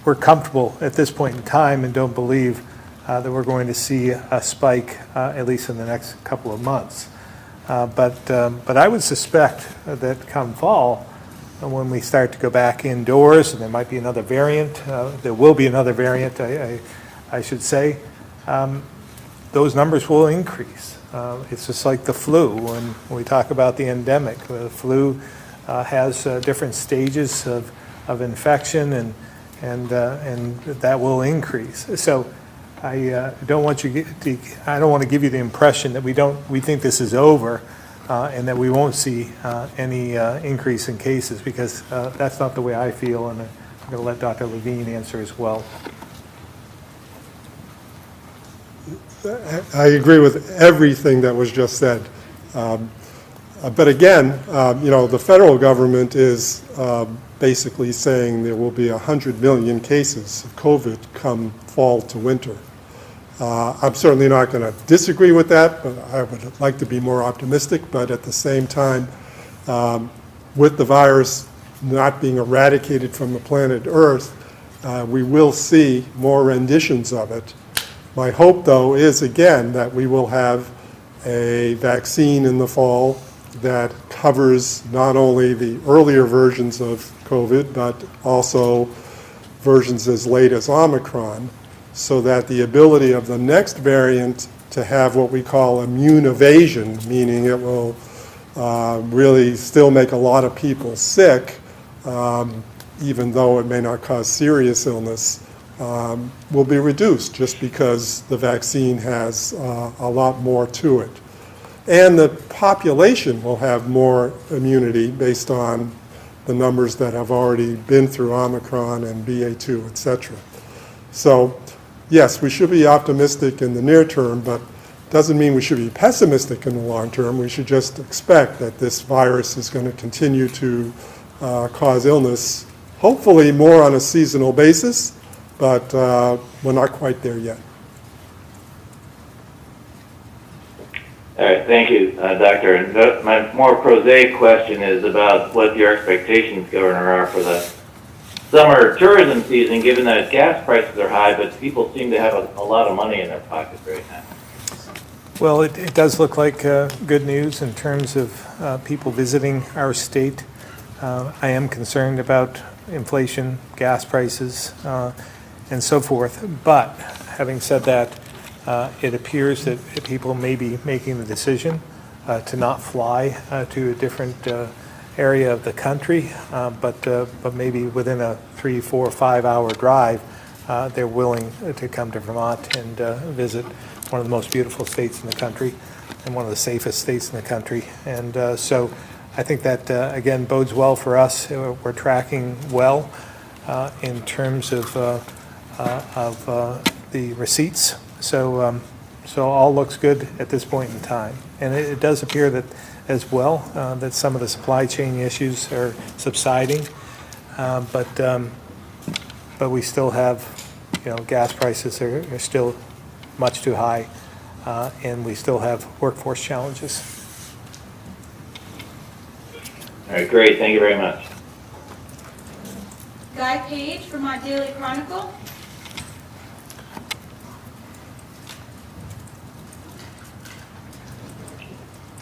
we're comfortable at this point in time and don't believe that we're going to see a spike, at least in the next couple of months. But I would suspect that come fall, when we start to go back indoors, and there might be another variant, there will be another variant, I should say, those numbers will increase. It's just like the flu. When we talk about the endemic, the flu has different stages of infection, and that will increase. So I don't want to give you the impression that we think this is over and that we won't see any increase in cases, because that's not the way I feel, and I'm going to let Dr. Levine answer as well. I agree with everything that was just said. But again, the federal government is basically saying there will be 100 million cases of COVID come fall to winter. I'm certainly not going to disagree with that, but I would like to be more optimistic. But at the same time, with the virus not being eradicated from the planet Earth, we will see more renditions of it. My hope, though, is again that we will have a vaccine in the fall that covers not only the earlier versions of COVID, but also versions as late as Omicron, so that the ability of the next variant to have what we call immune evasion, meaning it will really still make a lot of people sick, even though it may not cause serious illness, will be reduced just because the vaccine has a lot more to it. And the population will have more immunity based on the numbers that have already been through Omicron and BA2, et cetera. So, yes, we should be optimistic in the near term, but doesn't mean we should be pessimistic in the long term. We should just expect that this virus is going to continue to cause illness, hopefully more on a seasonal basis, but we're not quite there yet. All right, thank you, Doctor. And my more prosaic question is about what your expectations, Governor, are for the summer tourism season, given that gas prices are high, but people seem to have a lot of money in their pockets right now. Well, it does look like good news in terms of people visiting our state. I am concerned about inflation, gas prices, and so forth. But having said that, it appears that people may be making the decision to not fly to a different area of the country, but maybe within a 3, 4, 5 hour drive, they're willing to come to Vermont and visit one of the most beautiful states in the country and one of the safest states in the country. And so I think that, again, bodes well for us. We're tracking well in terms of the receipts. So all looks good at this point in time. And it does appear that as well that some of the supply chain issues are subsiding, but we still have gas prices are still much too high, and we still have workforce challenges. All right, great, thank you very much. Guy Page, Vermont Daily Chronicle.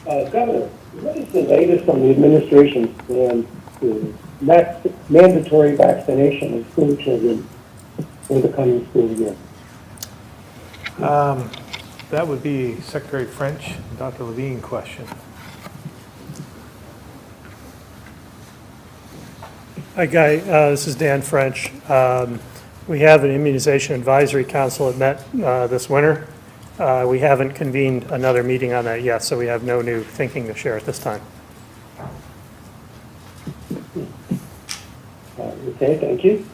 Governor, what is the latest on the administration's plan to mandatory vaccination of school children for the coming school year? That would be Secretary French, Dr. Levine question. Hi, Guy. This is Dan French. We have an immunization advisory council that met this winter. We haven't convened another meeting on that yet, so we have no new thinking to share at this time. Okay, thank you.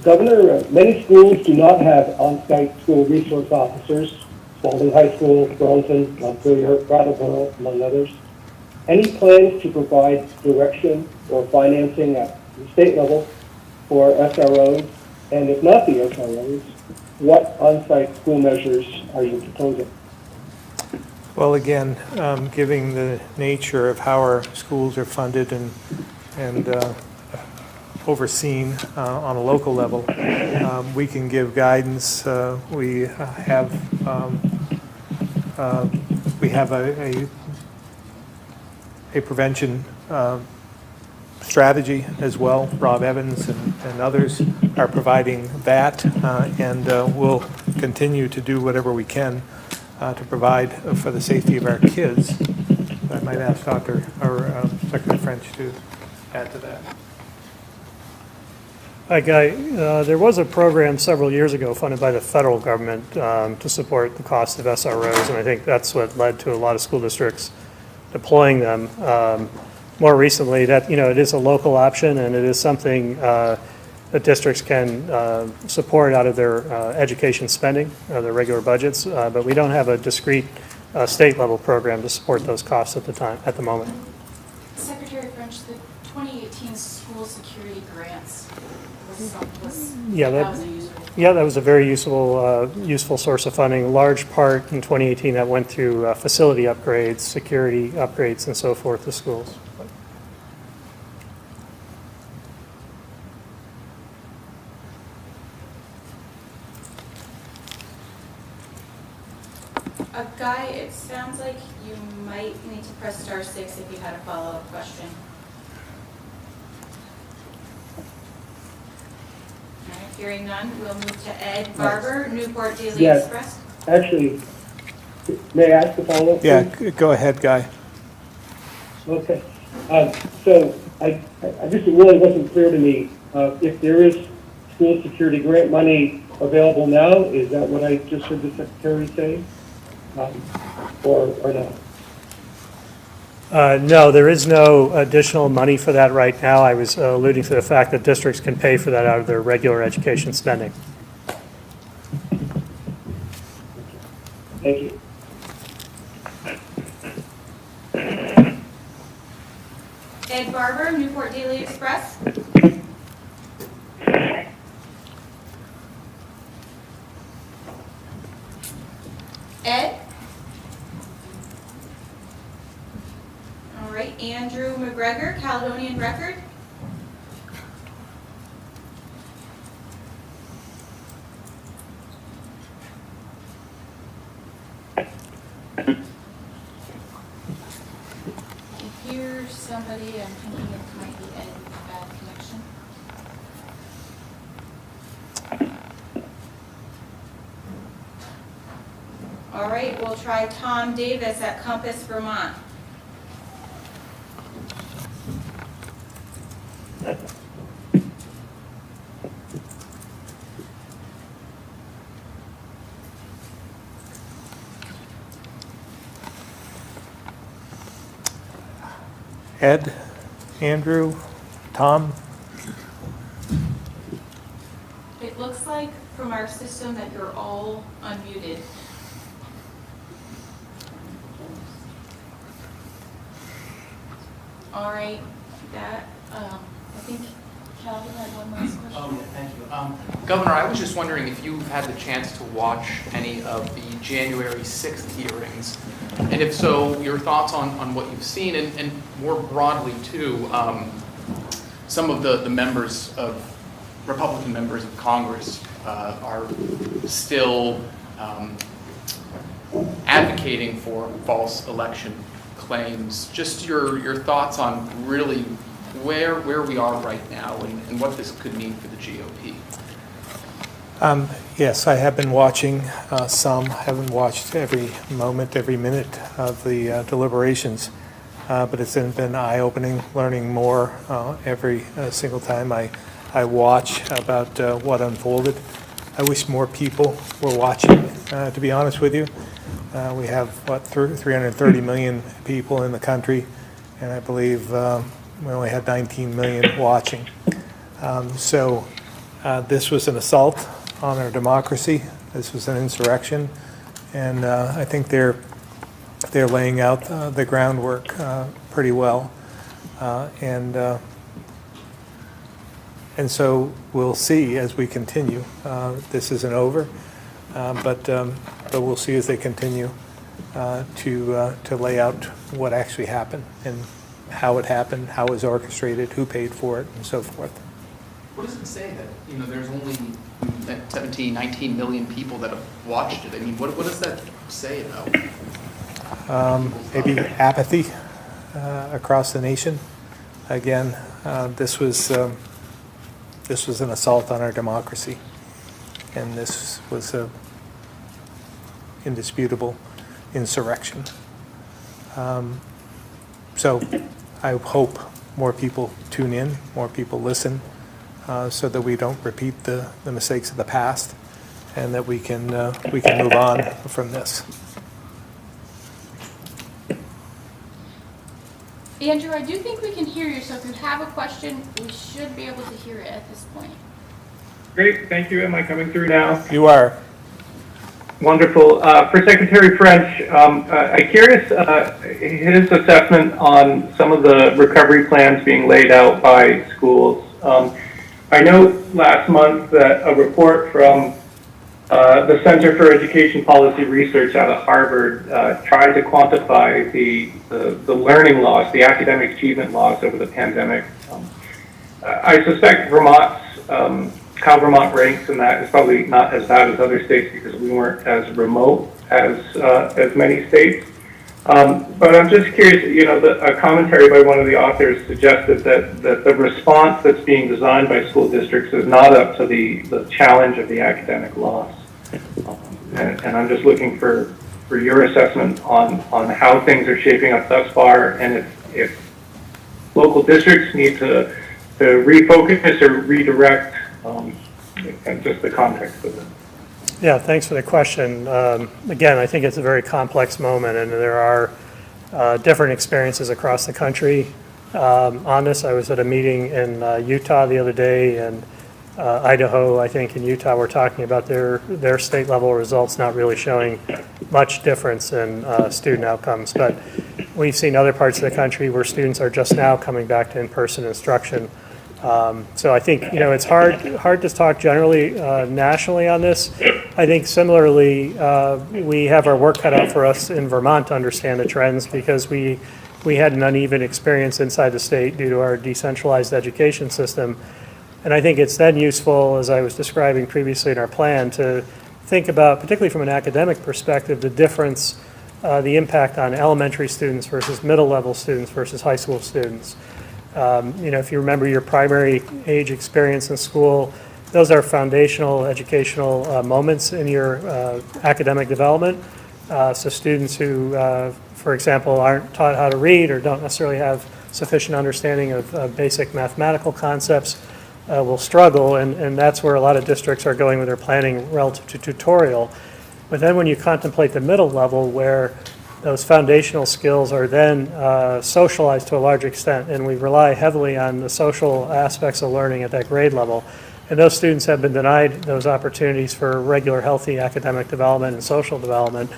Governor, many schools do not have on-site school resource officers. Spalding High School, Burlington, Montpelier, Brattleboro, among others. Any plans to provide direction or financing at the state level for SROs? And if not the SROs, what on-site school measures are you proposing? Well, again, given the nature of how our schools are funded and overseen on a local level, we can give guidance. We have a prevention strategy as well. Rob Evans and others are providing that, and we'll continue to do whatever we can to provide for the safety of our kids. I might ask Secretary French to add to that. Hi, Guy. There was a program several years ago funded by the federal government to support the cost of SROs, and I think that's what led to a lot of school districts deploying them. More recently, that it is a local option, and it is something that districts can support out of their education spending, their regular budgets, but we don't have a discrete state-level program to support those costs at the moment. Secretary French, the 2018 school security grants was Yeah, that was a useful. Yeah, that was a very useful source of funding. A large part in 2018 that went through facility upgrades, security upgrades, and so forth to schools. Guy, it sounds like you might need to press *6 if you had a follow-up question. All right, hearing none, we'll move to Ed Barber, Newport Daily Yes. Express. Actually, may I ask a follow-up? Yeah, please? go ahead, Guy. Okay. So I just, it really wasn't clear to me, if there is school security grant money available now, is that what I just heard the Secretary say? Or not? No, there is no additional money for that right now. I was alluding to the fact that districts can pay for that out of their regular education spending. Thank you. Ed Barber, Newport Daily Express. Ed? All right, Andrew McGregor, Caledonian Record. I hear somebody, I'm thinking it might be Ed with a bad connection. All right, we'll try Tom Davis at Compass, Vermont. Ed, Andrew, Tom? It looks like from our system that you're all unmuted. All right, that, I think Calvin had one last question. Oh, yeah, thank you. Governor, I was just wondering if you've had the chance to watch any of the January 6th hearings, and if so, your thoughts on what you've seen, and more broadly too, some of the members of, Republican members of Congress are still advocating for false election claims. Just your thoughts on really where we are right now and what this could mean for the GOP. Yes, I have been watching some. Haven't watched every moment, every minute of the deliberations, but it's been eye-opening, learning more every single time I watch about what unfolded. I wish more people were watching, to be honest with you. We have, 330 million people in the country, and I believe we only had 19 million watching. So this was an assault on our democracy. This was an insurrection, and I think they're laying out the groundwork pretty well, and so we'll see as we continue. This isn't over, but we'll see as they continue to lay out what actually happened and how it happened, how it was orchestrated, who paid for it, and so forth. What does it say that, there's only 17, 19 million people that have watched it? I mean, what does that say about? Maybe apathy across the nation. Again, this was an assault on our democracy, and this was a indisputable insurrection. So I hope more people tune in, more people listen, so that we don't repeat the mistakes of the past, and that we can move on from this. Andrew, I do think we can hear you, so if you have a question, we should be able to hear it at this point. Great, thank you. Am I coming through now? You are. Wonderful. For Secretary French, I'm curious his assessment on some of the recovery plans being laid out by schools. I know last month that a report from the Center for Education Policy Research out of Harvard tried to quantify the learning loss, the academic achievement loss over the pandemic. I suspect how Vermont ranks in that is probably not as bad as other states because we weren't as remote as many states. But I'm just curious, a commentary by one of the authors suggested that the response that's being designed by school districts is not up to the challenge of the academic loss. And I'm just looking for your assessment on how things are shaping up thus far, and if local districts need to refocus or redirect, and just the context of it. Yeah, thanks for the question. Again, I think it's a very complex moment, and there are different experiences across the country on this. I was at a meeting in Utah the other day, and Idaho, I think, and Utah were talking about their state level results not really showing much difference in student outcomes. But we've seen other parts of the country where students are just now coming back to in-person instruction. So I think, it's hard to talk generally nationally on this. I think similarly, we have our work cut out for us in Vermont to understand the trends because we had an uneven experience inside the state due to our decentralized education system. And I think it's then useful, as I was describing previously in our plan, to think about, particularly from an academic perspective, the difference, the impact on elementary students versus middle level students versus high school students. If you remember your primary age experience in school, those are foundational educational moments in your academic development. So students who, for example, aren't taught how to read or don't necessarily have sufficient understanding of basic mathematical concepts will struggle, and that's where a lot of districts are going with their planning relative to tutorial. But then when you contemplate the middle level, where those foundational skills are then socialized to a large extent, and we rely heavily on the social aspects of learning at that grade level. And those students have been denied those opportunities for regular, healthy academic development and social development.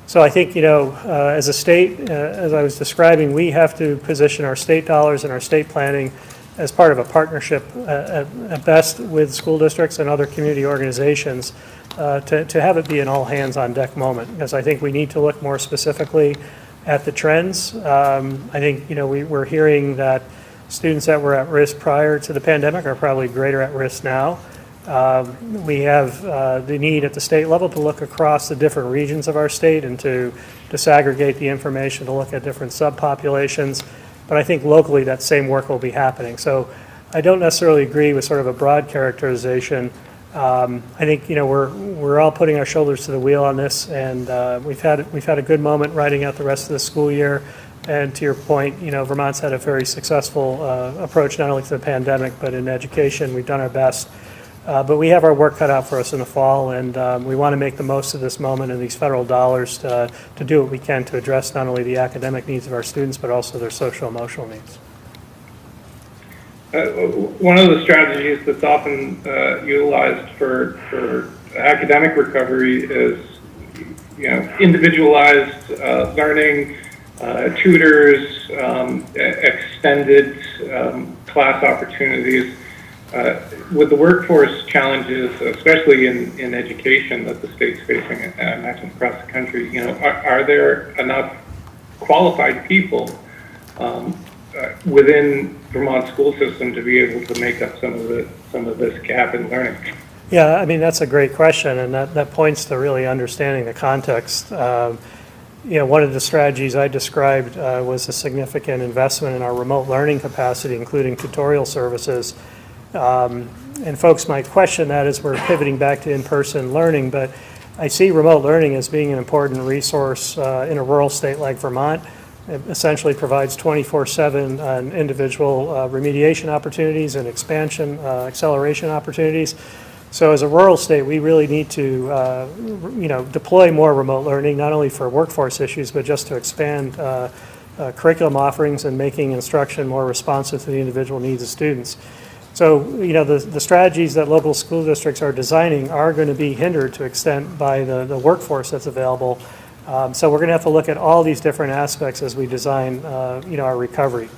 So I think, as a state, as I was describing, we have to position our state dollars and our state planning as part of a partnership at best with school districts and other community organizations to have it be an all-hands-on-deck moment, because I think we need to look more specifically at the trends. I think, we're hearing that students that were at risk prior to the pandemic are probably greater at risk now. We have the need at the state level to look across the different regions of our state and to disaggregate the information to look at different subpopulations. But I think locally that same work will be happening. So I don't necessarily agree with sort of a broad characterization. I think we're all putting our shoulders to the wheel on this, and we've had a good moment riding out the rest of the school year. And to your point, Vermont's had a very successful approach not only to the pandemic but in education. We've done our best, but we have our work cut out for us in the fall, and we want to make the most of this moment and these federal dollars to do what we can to address not only the academic needs of our students but also their social emotional needs. One of the strategies that's often utilized for academic recovery is, individualized learning, tutors, extended class opportunities. With the workforce challenges, especially in education that the state's facing, I imagine across the country, are there enough qualified people within Vermont school system to be able to make up some of this gap in learning? Yeah, I mean, that's a great question, and that points to really understanding the context. One of the strategies I described was a significant investment in our remote learning capacity, including tutorial services. And folks might question that as we're pivoting back to in-person learning, but I see remote learning as being an important resource in a rural state like Vermont. It essentially provides 24/7 individual remediation opportunities and expansion, acceleration opportunities. So as a rural state, we really need to, deploy more remote learning, not only for workforce issues, but just to expand curriculum offerings and making instruction more responsive to the individual needs of students. So, the strategies that local school districts are designing are going to be hindered to extent by the workforce that's available. So we're going to have to look at all these different aspects as we design, our recovery.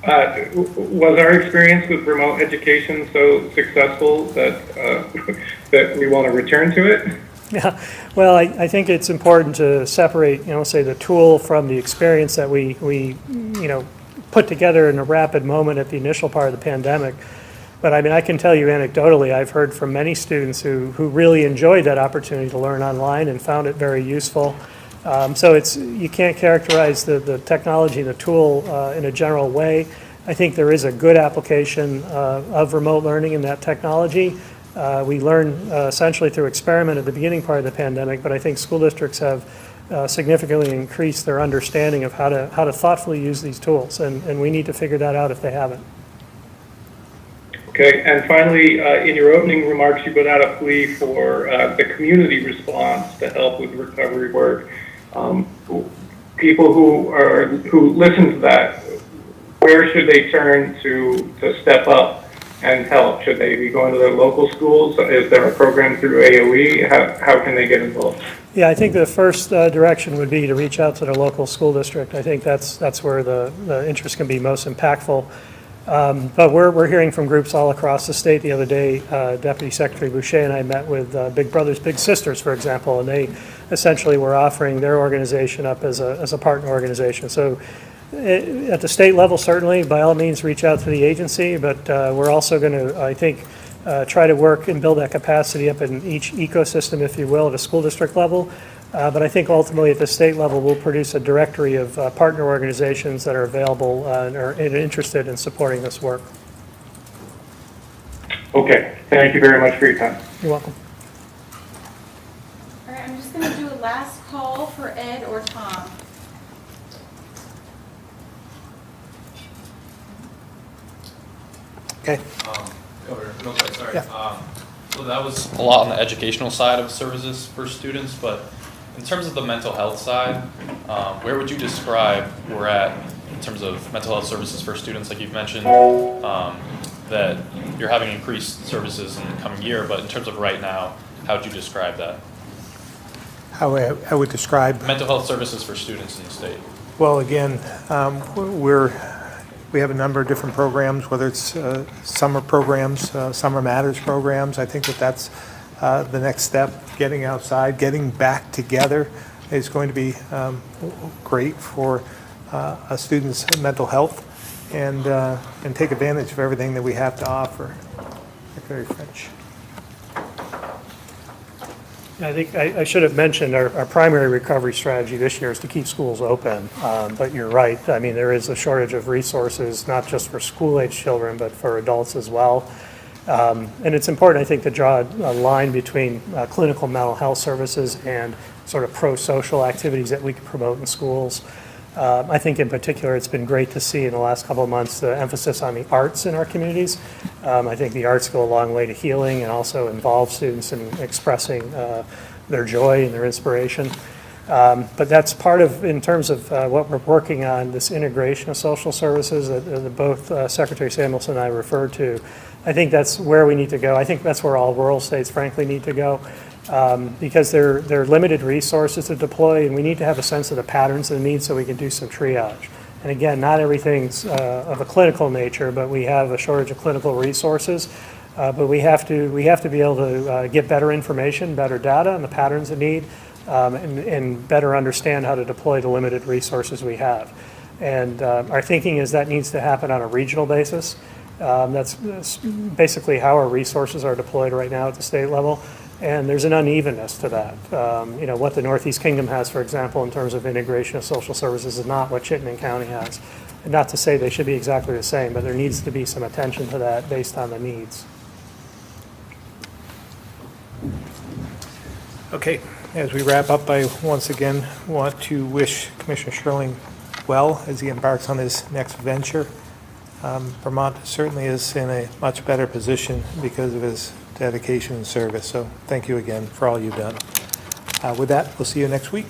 Was our experience with remote education so successful that that we want to return to it? Yeah, well, I think it's important to separate, say the tool from the experience that we put together in a rapid moment at the initial part of the pandemic. But I mean, I can tell you anecdotally, I've heard from many students who really enjoyed that opportunity to learn online and found it very useful. So you can't characterize the technology, the tool in a general way. I think there is a good application of remote learning in that technology. We learned essentially through experiment at the beginning part of the pandemic, but I think school districts have significantly increased their understanding of how to thoughtfully use these tools, and we need to figure that out if they haven't. Okay, and finally, in your opening remarks, you put out a plea for the community response to help with recovery work. People who listen to that, where should they turn to step up and help? Should they be going to their local schools? Is there a program through AOE? How can they get involved? Yeah, I think the first direction would be to reach out to their local school district. I think that's where the interest can be most impactful. But we're hearing from groups all across the state. The other day, Deputy Secretary Boucher and I met with Big Brothers Big Sisters, for example, and they essentially were offering their organization up as a partner organization. So at the state level, certainly, by all means, reach out to the agency, but we're also going to, I think, try to work and build that capacity up in each ecosystem, if you will, at a school district level. But I think ultimately at the state level, we'll produce a directory of partner organizations that are available and are interested in supporting this work. Okay, thank you very much for your time. You're welcome. All right, I'm just going to do a last call for Ed or Tom. Okay. Governor, real quick, sorry. Yeah. So that was a lot on the educational side of services for students, but in terms of the mental health side, where would you describe we're at in terms of mental health services for students? Like you've mentioned that you're having increased services in the coming year, but in terms of right now, how would you describe that? How I would describe Mental health services for students in the state. Well, again, we're We have a number of different programs, whether it's summer programs, Summer Matters programs. I think that that's the next step, getting outside, getting back together is going to be great for a student's mental health and take advantage of everything that we have to offer. Secretary French. I think I should have mentioned our primary recovery strategy this year is to keep schools open. But you're right. I mean, there is a shortage of resources, not just for school-age children, but for adults as well. And it's important, I think, to draw a line between clinical mental health services and sort of pro-social activities that we can promote in schools. I think in particular, it's been great to see in the last couple of months the emphasis on the arts in our communities. I think the arts go a long way to healing and also involve students in expressing their joy and their inspiration. But that's part of, in terms of what we're working on, this integration of social services that both Secretary Samuelson and I referred to. I think that's where we need to go. I think that's where all rural states, frankly, need to go. Because they're limited resources to deploy, and we need to have a sense of the patterns and the needs so we can do some triage. And again, not everything's of a clinical nature, but we have a shortage of clinical resources. But we have to be able to get better information, better data on the patterns of need, and better understand how to deploy the limited resources we have. And our thinking is that needs to happen on a regional basis. That's basically how our resources are deployed right now at the state level. And there's an unevenness to that. What the Northeast Kingdom has, for example, in terms of integration of social services is not what Chittenden County has. And not to say they should be exactly the same, but there needs to be some attention to that based on the needs. Okay, as we wrap up, I once again want to wish Commissioner Sherling well as he embarks on his next venture. Vermont certainly is in a much better position because of his dedication and service. So thank you again for all you've done. With that, we'll see you next week.